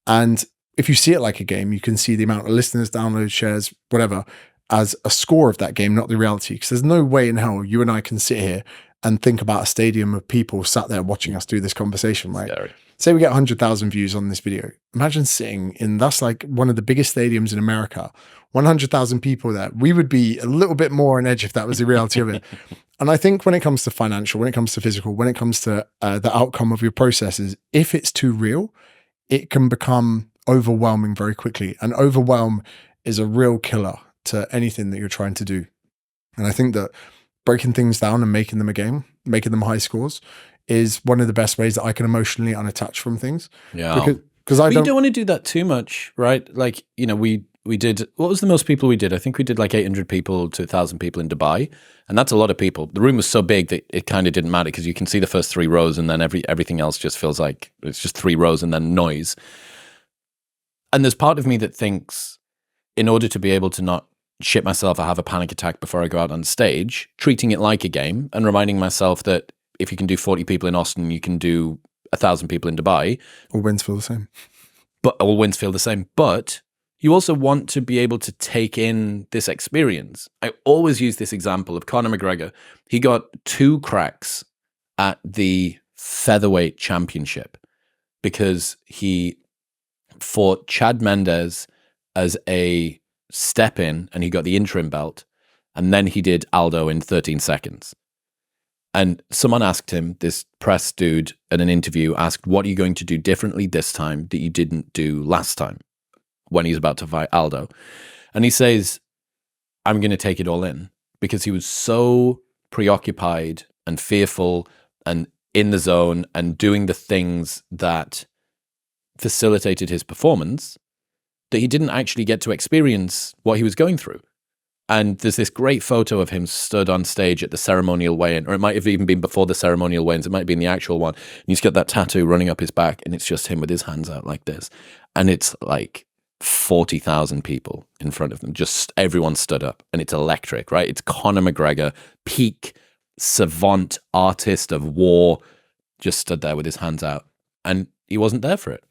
And if you see it like a game, you can see the amount of listeners, downloads, shares, whatever, as a score of that game, not the reality. Because there's no way in hell you and I can sit here and think about a stadium of people sat there watching us do this conversation, right? Scary. Say we get 100,000 views on this video. Imagine sitting in, that's like one of the biggest stadiums in America, 100,000 people there. We would be a little bit more on edge if that was the reality of it. And I think when it comes to financial, when it comes to physical, when it comes to the outcome of your processes, if it's too real, it can become overwhelming very quickly. And overwhelm is a real killer to anything that you're trying to do. And I think that breaking things down and making them a game, making them high scores, is one of the best ways that I can emotionally unattach from things. Yeah. Because I don't want to do that too much, right? Like, you know, we did, what was the most people we did? I think we did like 800 people to 1,000 people in Dubai. And that's a lot of people. The room was so big that it kind of didn't matter because you can see the first 3 rows and then everything else just feels like it's just 3 rows and then noise. And there's part of me that thinks in order to be able to not shit myself or have a panic attack before I go out on stage, treating it like a game and reminding myself that if you can do 40 people in Austin, you can do 1,000 people in Dubai. All wins feel the same. But all wins feel the same. But you also want to be able to take in this experience. I always use this example of Conor McGregor. He got 2 cracks at the featherweight championship because he fought Chad Mendes as a step in and he got the interim belt. And then he did Aldo in 13 seconds. And someone asked him, this press dude in an interview asked, what are you going to do differently this time that you didn't do last time when he's about to fight Aldo? And he says, I'm going to take it all in, because he was so preoccupied and fearful and in the zone and doing the things that facilitated his performance that he didn't actually get to experience what he was going through. And there's this great photo of him stood on stage at the ceremonial weigh-in, or it might have even been before the ceremonial weigh-ins. It might be in the actual one. And he's got that tattoo running up his back, and it's just him with his hands out like this. And it's like 40,000 people in front of them. Just everyone stood up, and it's electric, right? It's Conor McGregor, peak savant artist of war, just stood there with his hands out. And he wasn't there for it.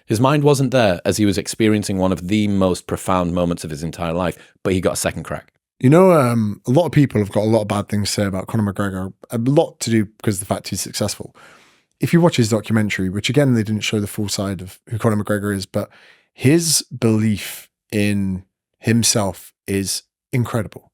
His mind wasn't there as he was experiencing one of the most profound moments of his entire life, but he got a second crack. You know, a lot of people have got a lot of bad things to say about Conor McGregor, a lot to do because of the fact he's successful. If you watch his documentary, which again, they didn't show the full side of who Conor McGregor is, but his belief in himself is incredible.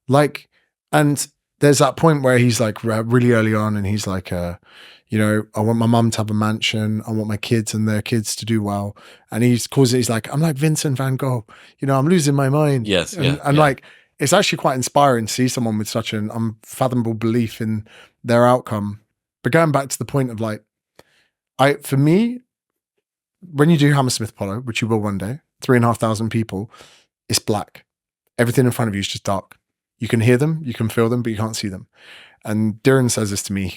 Like, and there's that point where he's like really early on and he's like, you know, I want my mum to have a mansion. I want my kids and their kids to do well. And he's like, I'm like Vincent van Gogh. You know, I'm losing my mind. Yes. And like, it's actually quite inspiring to see someone with such an unfathomable belief in their outcome. But going back to the point of like, for me, when you do Hammersmith Polo, which you will one day, 3,500 people, it's black. Everything in front of you is just dark. You can hear them, you can feel them, but you can't see them. And Diran says this to me.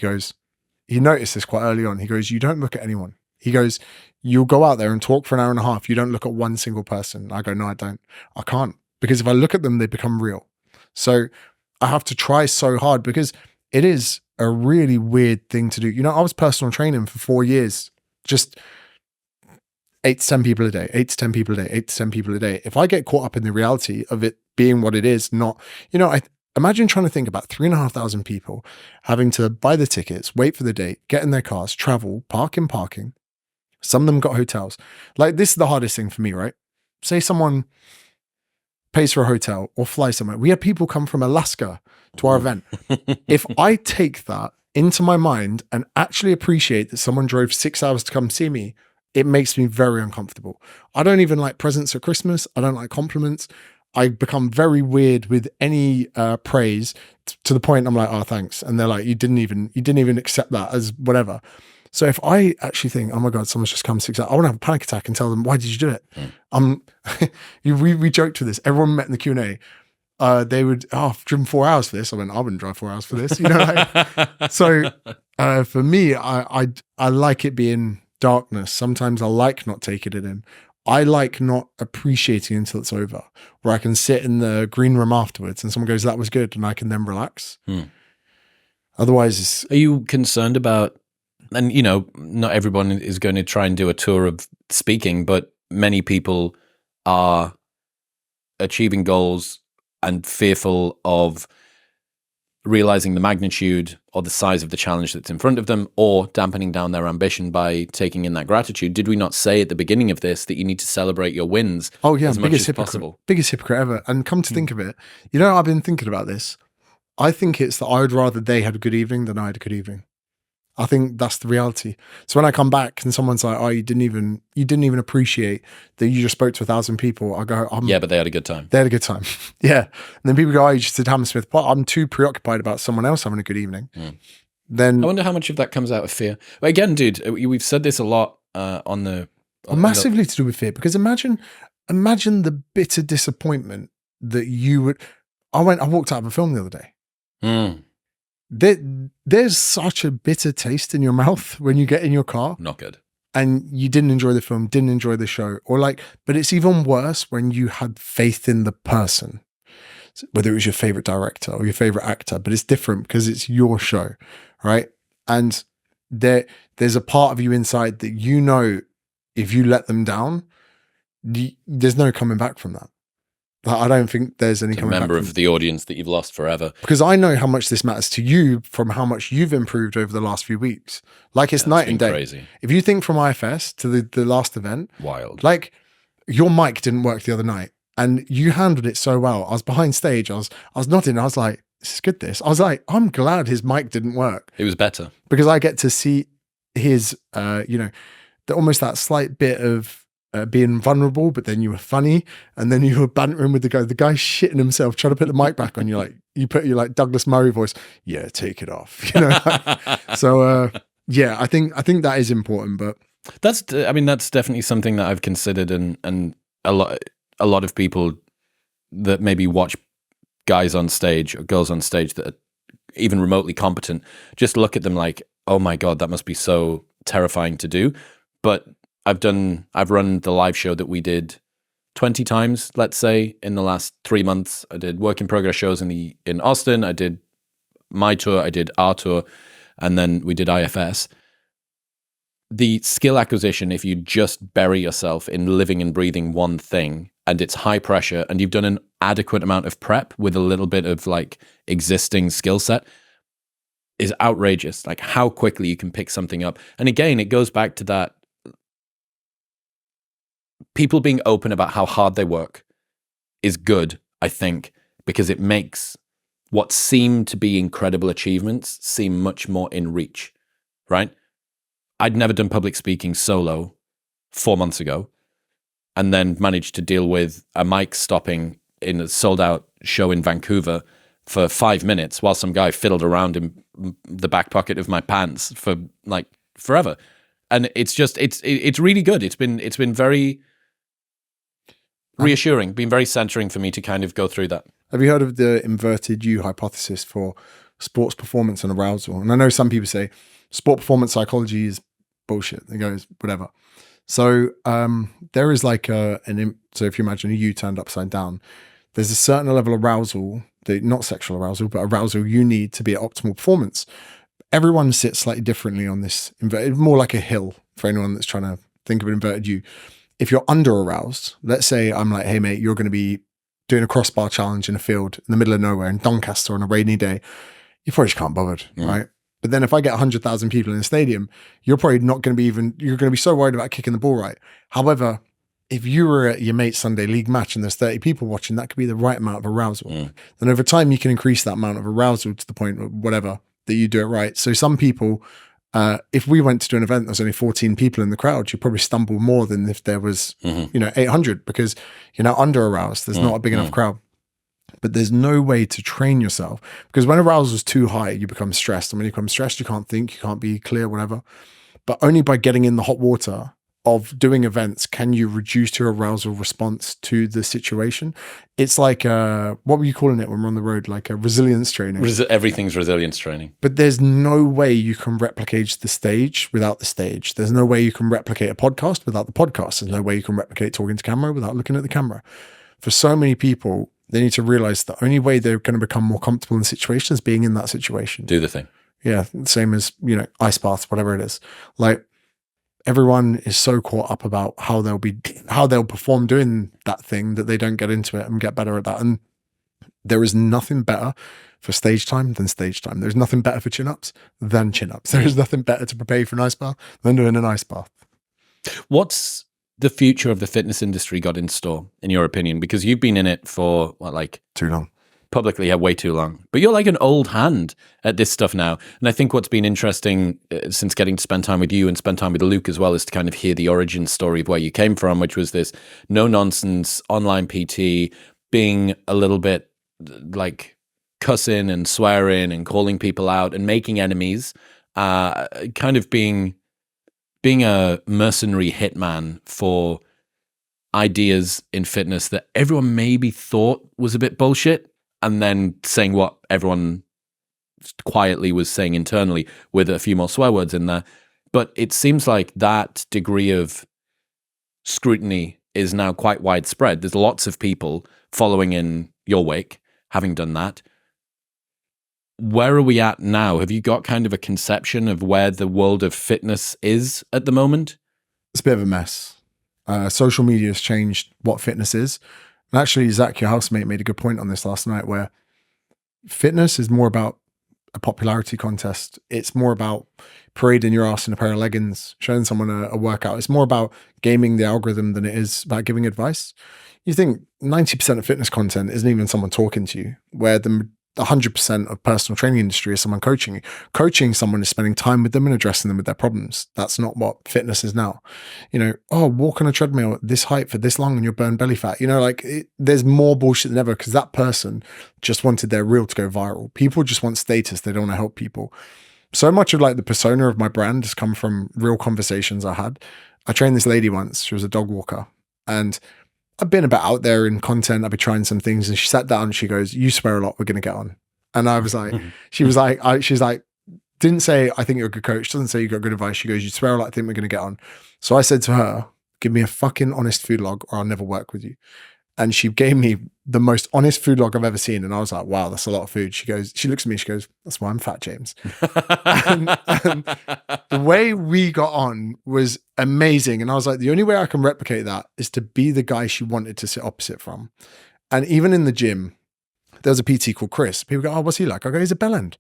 He noticed this quite early on. He goes, you don't look at anyone. He goes, you'll go out there and talk for an hour and a half. You don't look at one single person. I go, no, I don't. I can't. Because if I look at them, they become real. So I have to try so hard because it is a really weird thing to do. You know, I was personal training for 4 years, just 8 to 10 people a day, 8 to 10 people a day, 8 to 10 people a day. If I get caught up in the reality of it being what it is, not, you know, imagine trying to think about 3,500 people having to buy the tickets, wait for the date, get in their cars, travel, park in parking. Some of them got hotels. Like, this is the hardest thing for me, right? Say someone pays for a hotel or fly somewhere. We had people come from Alaska to our event. If I take that into my mind and actually appreciate that someone drove 6 hours to come see me, it makes me very uncomfortable. I don't even like presents at Christmas. I don't like compliments. I become very weird with any praise to the point I'm like, oh, thanks. And they're like, you didn't even accept that as whatever. So if I actually think, oh my God, someone's just come 6 hours, I want to have a panic attack and tell them, why did you do it? We joked with this. Everyone met in the Q&A. They would, I've driven 4 hours for this. I went, I wouldn't drive 4 hours for this. So for me, I like it being darkness. Sometimes I like not taking it in. I like not appreciating until it's over, where I can sit in the green room afterwards and someone goes, that was good. And I can then relax. Otherwise, are you concerned about, and not everyone is going to try and do a tour of speaking, but many people are achieving goals and fearful of realizing the magnitude or the size of the challenge that's in front of them, or dampening down their ambition by taking in that gratitude. Did we not say at the beginning of this that you need to celebrate your wins as much as possible? Biggest hypocrite ever. And come to think of it, I've been thinking about this. I think it's that I would rather they had a good evening than I had a good evening. I think that's the reality. So when I come back and someone's like, oh, you didn't even appreciate that you just spoke to 1,000 people, I go, yeah, but they had a good time. They had a good time. Yeah. And then people go, oh, you just did Hammersmith. But I'm too preoccupied about someone else having a good evening. Then I wonder how much of that comes out of fear. But again, dude, we've said this a lot massively to do with fear, because imagine the bitter disappointment that you would. I walked out of a film the other day. There's such a bitter taste in your mouth when you get in your car. Not good. And you didn't enjoy the film, didn't enjoy the show, but it's even worse when you had faith in the person, whether it was your favorite director or your favorite actor, but it's different because it's your show, right? And there's a part of you inside that, if you let them down, there's no coming back from that. I don't think there's any coming back. Member of the audience that you've lost forever. Because I know how much this matters to you from how much you've improved over the last few weeks. It's night and day. Crazy. If you think from IFS to the last event, wild. Your mic didn't work the other night and you handled it so well. I was behind stage. I was nodding. I was like, this is good. I was like, I'm glad his mic didn't work. It was better. Because I get to see his, almost that slight bit of, being vulnerable, but then you were funny, and then you were bantering with the guy's shitting himself, trying to put the mic back on. You put your Douglas Murray voice. Yeah, take it off. So yeah, I think that is important. But that's definitely something that I've considered, and a lot of people that maybe watch guys on stage or girls on stage that are even remotely competent just look at them like, oh my God, that must be so terrifying to do. But I've run the live show that we did 20 times, let's say, in the last 3 months. I did work in progress shows in Austin. I did my tour, I did our tour, and then we did IFS. The skill acquisition, if you just bury yourself in living and breathing one thing, and it's high pressure, and you've done an adequate amount of prep with a little bit of existing skill set, is outrageous. How quickly you can pick something up. And again, it goes back to that people being open about how hard they work is good, I think, because it makes what seem to be incredible achievements seem much more in reach, right? I'd never done public speaking solo 4 months ago, and then managed to deal with a mic stopping in a sold-out show in Vancouver for 5 minutes while some guy fiddled around in the back pocket of my pants for forever. And it's really good. It's been very reassuring, been very centering for me to kind of go through that. Have you heard of the inverted U hypothesis for sports performance and arousal? And I know some people say sport performance psychology is bullshit. They go, whatever. So there is so if you imagine a U turned upside down, there's a certain level of arousal, not sexual arousal, but arousal you need to be at optimal performance. Everyone sits slightly differently on this inverted, more like a hill for anyone that's trying to think of an inverted U. If you're under aroused, let's say I'm like, hey mate, you're going to be doing a crossbar challenge in a field in the middle of nowhere in Doncaster on a rainy day, you probably just can't bother, right? But then if I get 100,000 people in a stadium, you're probably not going to be you're going to be so worried about kicking the ball right. However, if you were at your mate's Sunday league match and there's 30 people watching, that could be the right amount of arousal. Then over time, you can increase that amount of arousal to the point of whatever, that you do it right. So some people, if we went to do an event, there's only 14 people in the crowd, you'd probably stumble more than if there was, 800, because you're now under aroused. There's not a big enough crowd. But there's no way to train yourself, because when arousal is too high, you become stressed. And when you become stressed, you can't think, you can't be clear, whatever. but only by getting in the hot water of doing events can you reduce your arousal response to the situation. It's like what were you calling it when we're on the road? Like a resilience training. Everything's resilience training. But there's no way you can replicate the stage without the stage. There's no way you can replicate a podcast without the podcast. There's no way you can replicate talking to camera without looking at the camera. For so many people, they need to realize the only way they're going to become more comfortable in situations is being in that situation. Do the thing. Yeah, same as, ice baths, whatever it is. Like, everyone is so caught up about how they'll perform doing that thing that they don't get into it and get better at that. And there is nothing better for stage time than stage time. There's nothing better for chin-ups than chin-ups. There is nothing better to prepare for an ice bath than doing an ice bath. What's the future of the fitness industry got in store, in your opinion? Because you've been in it for, too long. Publicly, way too long. But you're like an old hand at this stuff now. And I think what's been interesting since getting to spend time with you and spend time with Luke as well is to kind of hear the origin story of where you came from, which was this no-nonsense online PT, being a little bit like cussing and swearing and calling people out and making enemies, kind of being a mercenary hitman for ideas in fitness that everyone maybe thought was a bit bullshit, and then saying what everyone quietly was saying internally with a few more swear words in there. But it seems like that degree of scrutiny is now quite widespread. There's lots of people following in your wake, having done that. Where are we at now? Have you got kind of a conception of where the world of fitness is at the moment? It's a bit of a mess. Social media has changed what fitness is. And actually, Zach, your housemate, made a good point on this last night, where fitness is more about a popularity contest. It's more about parading your ass in a pair of leggings, showing someone a workout. It's more about gaming the algorithm than it is about giving advice. You think 90% of fitness content isn't even someone talking to you, where the 100% of personal training industry is someone coaching you. Coaching someone is spending time with them and addressing them with their problems. That's not what fitness is now. Walk on a treadmill at this height for this long and you'll burn belly fat. There's more bullshit than ever because that person just wanted their reel to go viral. People just want status. They don't want to help people. So much of the persona of my brand has come from real conversations I had. I trained this lady once. She was a dog walker, and I've been a bit out there in content. I've been trying some things, and she sat down and she goes, "You swear a lot. We're going to get on." And I was like, she's like, didn't say, "I think you're a good coach." Doesn't say you got good advice. She goes, "You swear a lot. I think we're going to get on." So I said to her, "Give me a fucking honest food log or I'll never work with you." And she gave me the most honest food log I've ever seen. And I was like, wow, that's a lot of food. She looks at me, she goes, "That's why I'm fat, James." and the way we got on was amazing. And I was like, the only way I can replicate that is to be the guy she wanted to sit opposite from. And even in the gym, there's a PT called Chris. People go, "Oh, what's he like?" I go, "He's a bellend."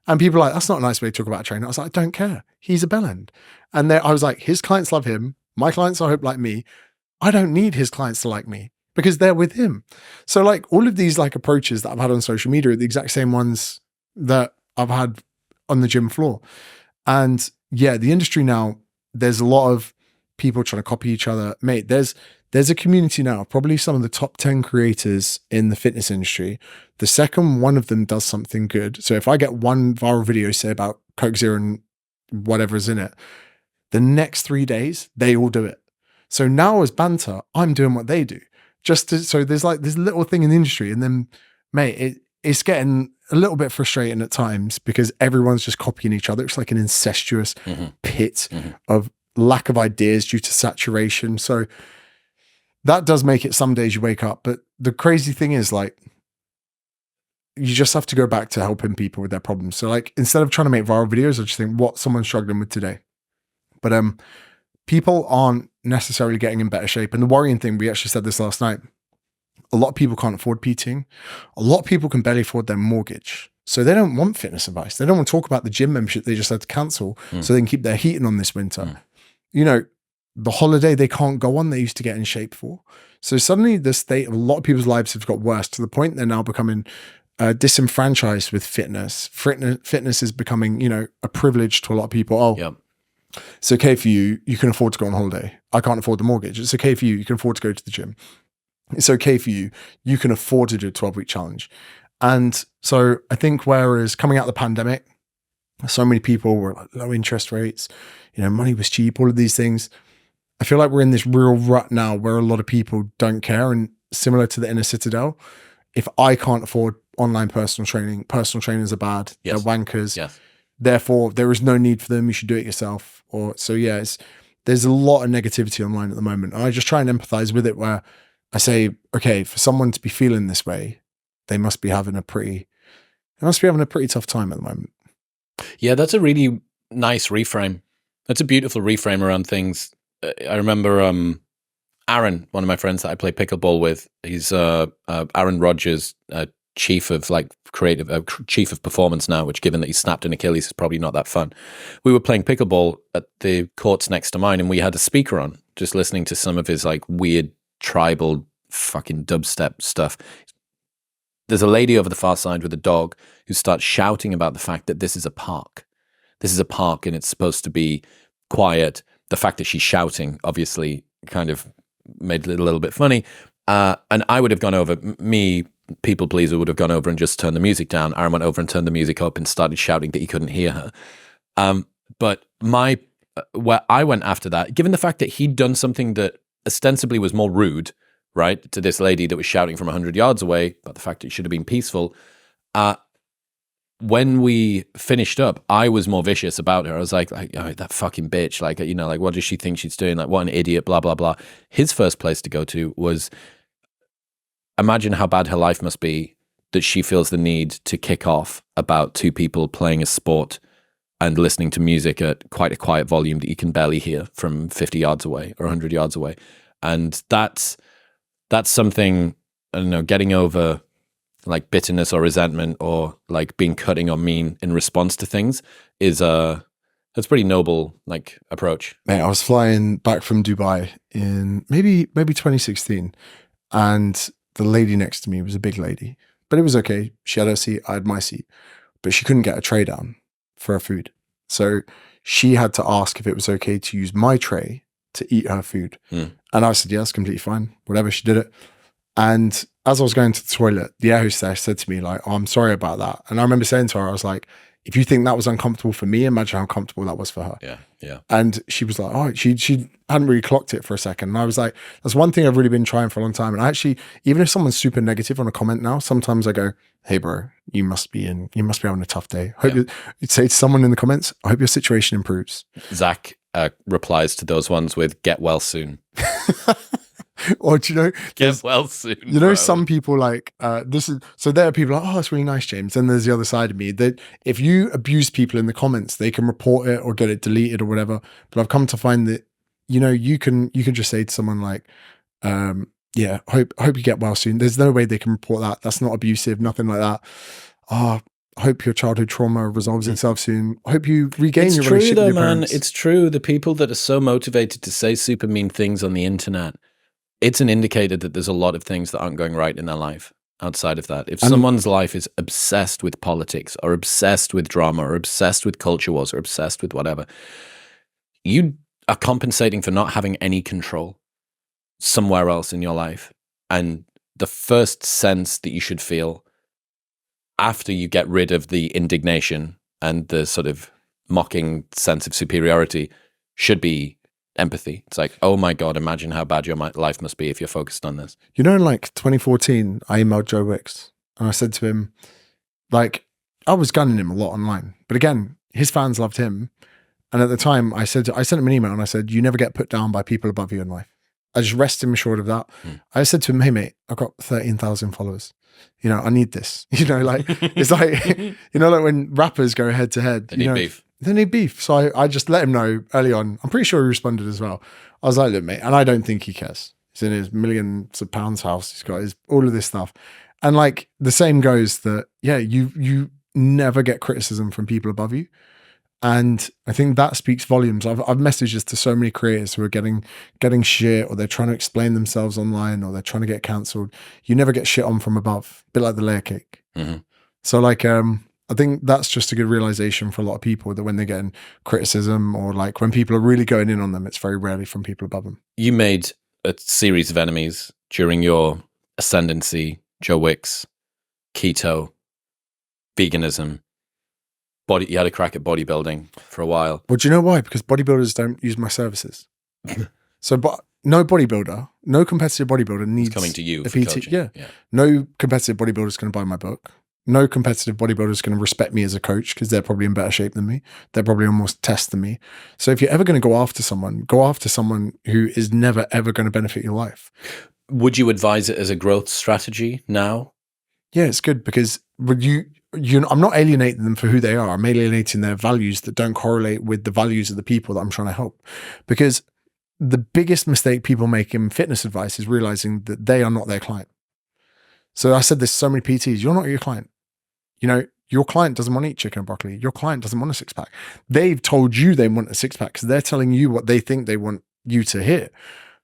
And people are like, "That's not a nice way to talk about a trainer." I was like, "I don't care. He's a bellend." And I was like, his clients love him. My clients, I hope, like me. I don't need his clients to like me, because they're with him. So all of these approaches that I've had on social media are the exact same ones that I've had on the gym floor. And yeah, the industry now, there's a lot of people trying to copy each other. Mate, there's a community now, probably some of the top 10 creators in the fitness industry. The second one of them does something good. So if I get one viral video, say about Coke Zero and whatever is in it, the next 3 days, they all do it. So now as banter, I'm doing what they do. So there's this little thing in the industry, and then, mate, it's getting a little bit frustrating at times because everyone's just copying each other. It's like an incestuous pit of lack of ideas due to saturation. So that does make it some days you wake up. But the crazy thing is you just have to go back to helping people with their problems. So instead of trying to make viral videos, I just think what someone's struggling with today. But people aren't necessarily getting in better shape. And the worrying thing, we actually said this last night, a lot of people can't afford PTing. A lot of people can barely afford their mortgage. So they don't want fitness advice. They don't want to talk about the gym membership they just had to cancel so they can keep their heating on this winter. The holiday they can't go on, they used to get in shape for. So suddenly the state of a lot of people's lives have got worse to the point they're now becoming disenfranchised with fitness. Fitness is becoming, a privilege to a lot of people. Oh, Yep. It's okay for you. You can afford to go on holiday. I can't afford the mortgage. It's okay for you. You can afford to go to the gym. It's okay for you. You can afford to do a 12-week challenge. And so I think whereas coming out of the pandemic, So many people were like low interest rates, money was cheap, all of these things. I feel like we're in this real rut now where a lot of people don't care. And similar to the inner citadel, if I can't afford online personal trainers are bad. Yes. They're wankers. Yes. Therefore, there is no need for them. You should do it yourself. There's a lot of negativity online at the moment. And I just try and empathize with it where I say, okay, for someone to be feeling this way, they must be having a pretty tough time at the moment. Yeah, that's a really nice reframe. That's a beautiful reframe around things. I remember Aaron, one of my friends that I play pickleball with, he's Aaron Rodgers, chief of chief of performance now, which given that he snapped an Achilles is probably not that fun. We were playing pickleball at the courts next to mine and we had a speaker on, just listening to some of his like weird tribal fucking dubstep stuff. There's a lady over the far side with a dog who starts shouting about the fact that this is a park. This is a park and it's supposed to be quiet. The fact that she's shouting obviously kind of made it a little bit funny. And I would have gone over, people pleaser, would have gone over and just turned the music down. Aaron went over and turned the music up and started shouting that he couldn't hear her. But where I went after that, given the fact that he'd done something that ostensibly was more rude, right, to this lady that was shouting from 100 yards away about the fact that it should have been peaceful, when we finished up, I was more vicious about her. I was like, oh, that fucking bitch. Like, what does she think she's doing? Like, what an idiot, blah, blah, blah. His first place to go to was, imagine how bad her life must be that she feels the need to kick off about two people playing a sport and listening to music at quite a quiet volume that you can barely hear from 50 yards away or 100 yards away. And that's something, I don't know, getting over like bitterness or resentment or like being cutting or mean in response to things is that's pretty noble like approach. Mate, I was flying back from Dubai in maybe 2016 and the lady next to me was a big lady, but it was okay. She had her seat, I had my seat, but she couldn't get a tray down for her food. So she had to ask if it was okay to use my tray to eat her food. And I said, yeah, that's completely fine. Whatever, she did it. And as I was going to the toilet, the air hostess said to me like, oh, I'm sorry about that. And I remember saying to her, I was like, if you think that was uncomfortable for me, imagine how comfortable that was for her. Yeah, yeah. And she was like, oh, she hadn't really clocked it for a second. And I was like, that's one thing I've really been trying for a long time. And I actually, even if someone's super negative on a comment now, sometimes I go, hey bro, you must be having a tough day. You'd say to someone in the comments, I hope your situation improves. Zach replies to those ones with "Get well soon." Or do you know, get well soon. You know, bro. Some people like this is so there are people like, oh, it's really nice, James. Then there's the other side of me that if you abuse people in the comments, they can report it or get it deleted or whatever. But I've come to find that, you can just say to someone like, yeah, hope you get well soon. There's no way they can report that. That's not abusive, nothing like that. Oh, I hope your childhood trauma resolves itself soon. I hope you regain your relationship with your parents. It's true. The people that are so motivated to say super mean things on the internet, it's an indicator that there's a lot of things that aren't going right in their life outside of that. If someone's life is obsessed with politics or obsessed with drama or obsessed with culture wars or obsessed with whatever, you are compensating for not having any control somewhere else in your life. And the first sense that you should feel after you get rid of the indignation and the sort of mocking sense of superiority should be empathy. It's like, oh my God, imagine how bad your life must be if you're focused on this. In like 2014, I emailed Joe Wicks and I said to him, like, I was gunning him a lot online, but again, his fans loved him. And at the time I sent him an email and I said, you never get put down by people above you in life. I just rest him assured of that. I said to him, hey mate, I've got 13,000 followers. I need this. Like, it's like, like when rappers go head to head. They need beef. They need beef. So I just let him know early on. I'm pretty sure he responded as well. I was like, look mate, and I don't think he cares. He's in his millions of pounds house. He's got all of this stuff. And like the same goes that, yeah, you never get criticism from people above you. And I think that speaks volumes. I've messaged this to so many creators who are getting shit, or they're trying to explain themselves online, or they're trying to get cancelled. You never get shit on from above, a bit like the layer cake. Mm-hmm. So like, I think that's just a good realization for a lot of people, that when they're getting criticism or like when people are really going in on them, it's very rarely from people above them. You made a series of enemies during your ascendancy: Joe Wicks, keto, veganism. You had a crack at bodybuilding for a while. Well, do you know why? Because bodybuilders don't use my services. So, but no bodybuilder, no competitive bodybuilder needs It's coming to you a for PT. coaching. Yeah. No competitive bodybuilder is going to buy my book. No competitive bodybuilder is going to respect me as a coach because they're probably in better shape than me. They're probably on more tests than me. So if you're ever going to go after someone who is never, ever going to benefit your life. Would you advise it as a growth strategy now? Yeah, it's good because I'm not alienating them for who they are. I'm alienating their values that don't correlate with the values of the people that I'm trying to help. Because the biggest mistake people make in fitness advice is realizing that they are not their client. So I said this to so many PTs, you're not your client. You know, your client doesn't want to eat chicken and broccoli. Your client doesn't want a six pack. They've told you they want a six pack because they're telling you what they think they want you to hear.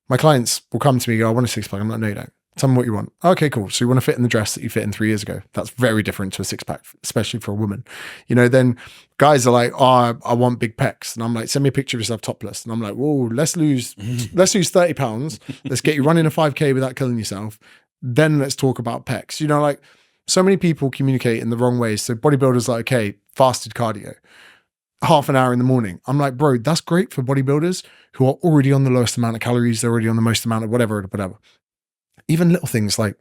My clients will come to me and go, I want a six pack. I'm like, no, you don't. Tell me what you want. Okay, cool. So you want to fit in the dress that you fit in 3 years ago. That's very different to a six pack, especially for a woman. You know, then guys are like, oh, I want big pecs. And I'm like, send me a picture of yourself topless. And I'm like, whoa, let's lose 30 pounds. Let's get you running a 5K without killing yourself. Then let's talk about pecs. You know, like so many people communicate in the wrong ways. So bodybuilders like, okay, fasted cardio, half an hour in the morning. I'm like, bro, that's great for bodybuilders who are already on the lowest amount of calories. They're already on the most amount of whatever. Even little things like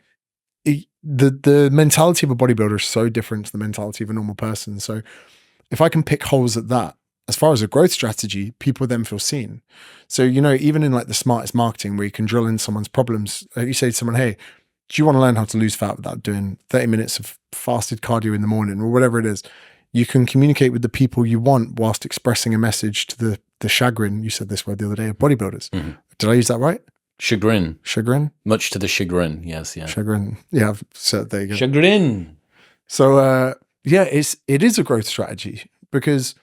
the mentality of a bodybuilder is so different to the mentality of a normal person. So if I can pick holes at that, as far as a growth strategy, people then feel seen. So, you know, even in like the smartest marketing where you can drill in someone's problems, you say to someone, hey, do you want to learn how to lose fat without doing 30 minutes of fasted cardio in the morning or whatever it is? You can communicate with the people you want whilst expressing a message to the chagrin, you said this word the other day, of bodybuilders. Mm-hmm. Did I use that right? Chagrin. Much to the chagrin. Yes. Yeah. Chagrin. Yeah. So there you go. Chagrin. So, yeah, it is a growth strategy because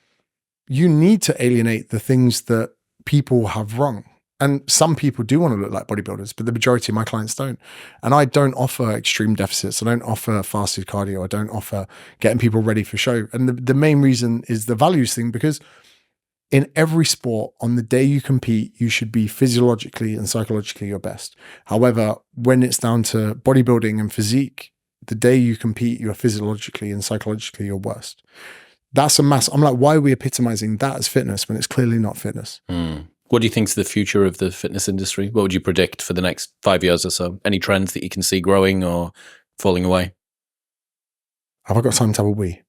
you need to alienate the things that people have wrong. And some people do want to look like bodybuilders, but the majority of my clients don't. And I don't offer extreme deficits. I don't offer fasted cardio. I don't offer getting people ready for show. And the main reason is the values thing, because in every sport, on the day you compete, you should be physiologically and psychologically your best. However, when it's down to bodybuilding and physique, the day you compete, you're physiologically and psychologically your worst. That's a mass. I'm like, why are we epitomizing that as fitness when it's clearly not fitness? What do you think is the future of the fitness industry? What would you predict for the next 5 years or so? Any trends that you can see growing or falling away? Have I got time to have a wee?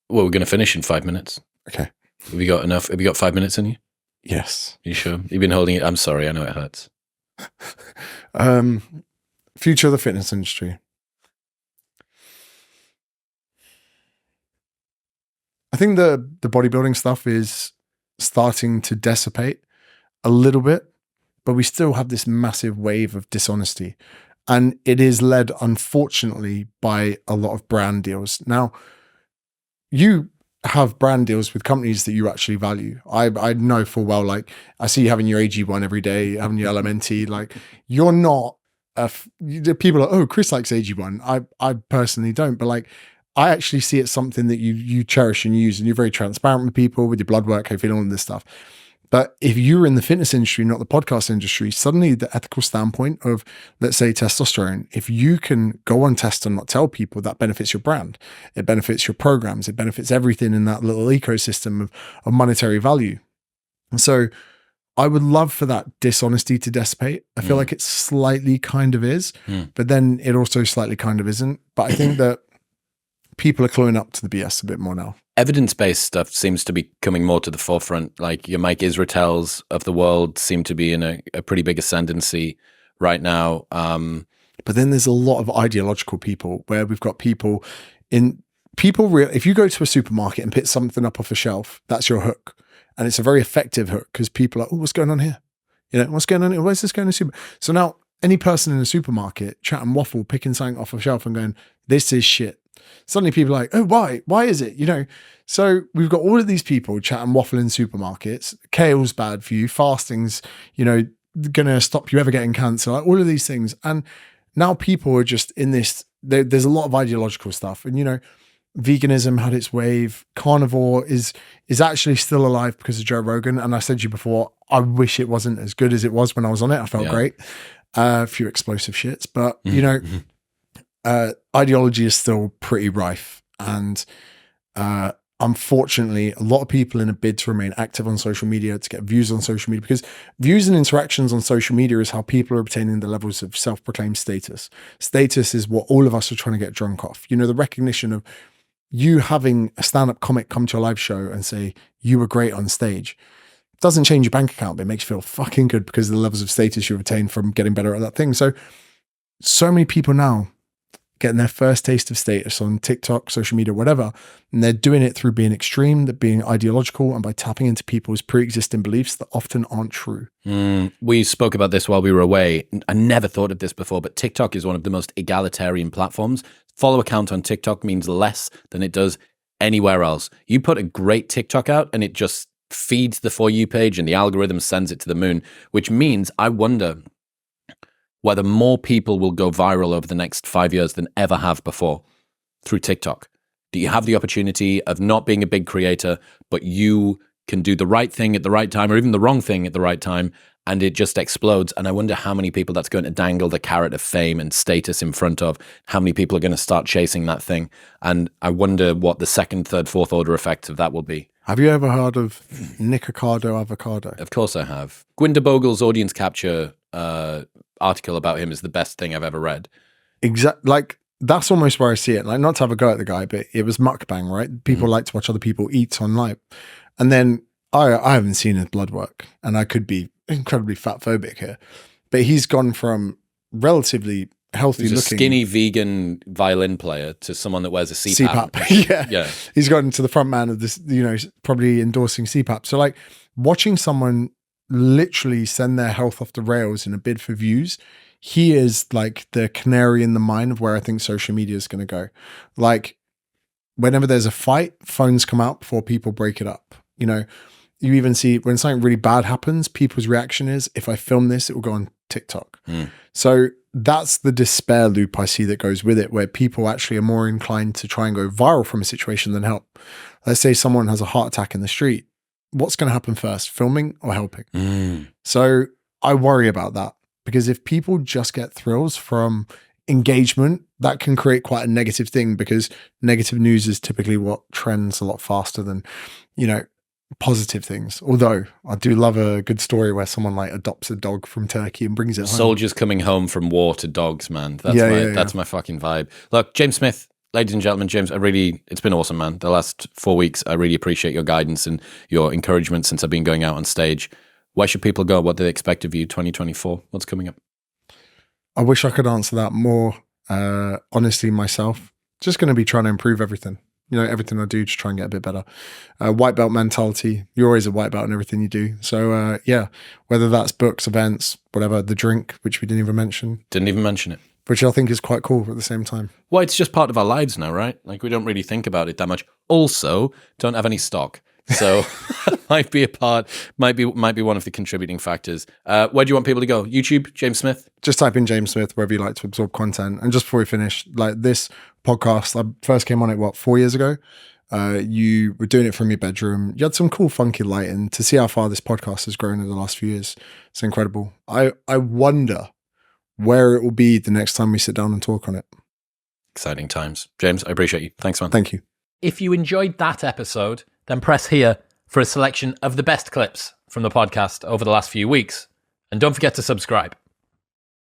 Well, we're going to finish in 5 minutes. Okay. Have you got enough? Have you got 5 minutes in you? Yes. You sure? You've been holding it. I'm sorry. I know it hurts. Future of the fitness industry. I think the bodybuilding stuff is starting to dissipate a little bit, but we still have this massive wave of dishonesty. And it is led, unfortunately, by a lot of brand deals. Now, you have brand deals with companies that you actually value. I know full well, like, I see you having your AG1 every day, having your LMNT, like, you're not, people are, oh, Chris likes AG1. I personally don't, but like, I actually see it something that you cherish and use, and you're very transparent with people with your blood work, and all of this stuff. But if you're in the fitness industry, not the podcast industry, suddenly the ethical standpoint of, let's say, testosterone, if you can go on test and not tell people, that benefits your brand, it benefits your programs, it benefits everything in that little ecosystem of monetary value. And so I would love for that dishonesty to dissipate. I feel like it slightly kind of is, but then it also slightly kind of isn't. But I think that people are cluing up to the BS a bit more now. Evidence-based stuff seems to be coming more to the forefront. Like your Mike Israetels of the world seem to be in a pretty big ascendancy right now. But then there's a lot of ideological people where we've got people if you go to a supermarket and pick something up off a shelf, that's your hook. And it's a very effective hook because people are, oh, what's going on here? You know, what's going on here? Where's this going to? So now any person in a supermarket chat and waffle, picking something off a shelf and going, this is shit. Suddenly people are like, oh, why? Why is it? You know, so we've got all of these people chat and waffle in supermarkets. Kale's bad for you. Fasting's, you know, going to stop you ever getting cancer. Like all of these things. And now people are just in this, there's a lot of ideological stuff. And, you know, veganism had its wave. Carnivore is actually still alive because of Joe Rogan. And I said to you before, I wish it wasn't as good as it was when I was on it. I felt great. A few explosive shits, but you know, ideology is still pretty rife. And unfortunately, a lot of people in a bid to remain active on social media, to get views on social media, because views and interactions on social media is how people are obtaining the levels of self-proclaimed status. Status is what all of us are trying to get drunk off. You know, the recognition of you having a stand-up comic come to a live show and say, you were great on stage. It doesn't change your bank account, but it makes you feel fucking good because of the levels of status you've attained from getting better at that thing. So many people now getting their first taste of status on TikTok, social media, whatever. And they're doing it through being extreme, they're being ideological, and by tapping into people's pre-existing beliefs that often aren't true. We spoke about this while we were away. I never thought of this before, but TikTok is one of the most egalitarian platforms. Follow account on TikTok means less than it does anywhere else. You put a great TikTok out and it just feeds the For You page and the algorithm sends it to the moon, which means I wonder whether more people will go viral over the next 5 years than ever have before through TikTok. Do you have the opportunity of not being a big creator, but you can do the right thing at the right time, or even the wrong thing at the right time, and it just explodes? And I wonder how many people that's going to dangle the carrot of fame and status in front of, how many people are going to start chasing that thing. And I wonder what the second, third, fourth order effects of that will be. Have you ever heard of Nikocado Avocado? Of course I have. Gwynder Bogle's audience capture article about him is the best thing I've ever read. Exactly. Like, that's almost where I see it. Like, not to have a go at the guy, but it was mukbang, right? People like to watch other people eat on live. And then I haven't seen his blood work, and I could be incredibly fat phobic here, but he's gone from relatively healthy He's looking, a skinny vegan violin player to someone that wears a CPAP. yeah. He's gotten to the front man of this, you know, probably endorsing CPAP. So like watching someone literally send their health off the rails in a bid for views, he is like the canary in the mine of where I think social media is going to go. Like whenever there's a fight, phones come out before people break it up. You know, you even see when something really bad happens, people's reaction is, if I film this, it will go on TikTok. So that's the despair loop I see that goes with it, where people actually are more inclined to try and go viral from a situation than help. Let's say someone has a heart attack in the street. What's going to happen first, filming or helping? So I worry about that, because if people just get thrills from engagement, that can create quite a negative thing, because negative news is typically what trends a lot faster than, you know, positive things. Although I do love a good story where someone like adopts a dog from Turkey and brings it home. Soldiers coming home from war to dogs, man. That's my fucking vibe. Look, James Smith, ladies and gentlemen, James, it's been awesome, man. The last 4 weeks, I really appreciate your guidance and your encouragement since I've been going out on stage. Where should people go? What do they expect of you 2024? What's coming up? I wish I could answer that more honestly myself. Just going to be trying to improve everything. You know, everything I do, just try and get a bit better. White belt mentality. You're always a white belt in everything you do. So yeah, whether that's books, events, whatever, the drink, which we didn't even mention. Didn't even mention it. Which I think is quite cool at the same time. Well, it's just part of our lives now, right? Like, we don't really think about it that much. Also, don't have any stock. So might be one of the contributing factors. Where do you want people to go? YouTube, James Smith? Just type in James Smith wherever you like to absorb content. And just before we finish, like this podcast, I first came on it, 4 years ago? You were doing it from your bedroom. You had some cool, funky lighting. To see how far this podcast has grown in the last few years, it's incredible. I wonder where it will be the next time we sit down and talk on it. Exciting times. James, I appreciate you. Thanks, man. Thank you. If you enjoyed that episode, then press here for a selection of the best clips from the podcast over the last few weeks. And don't forget to subscribe.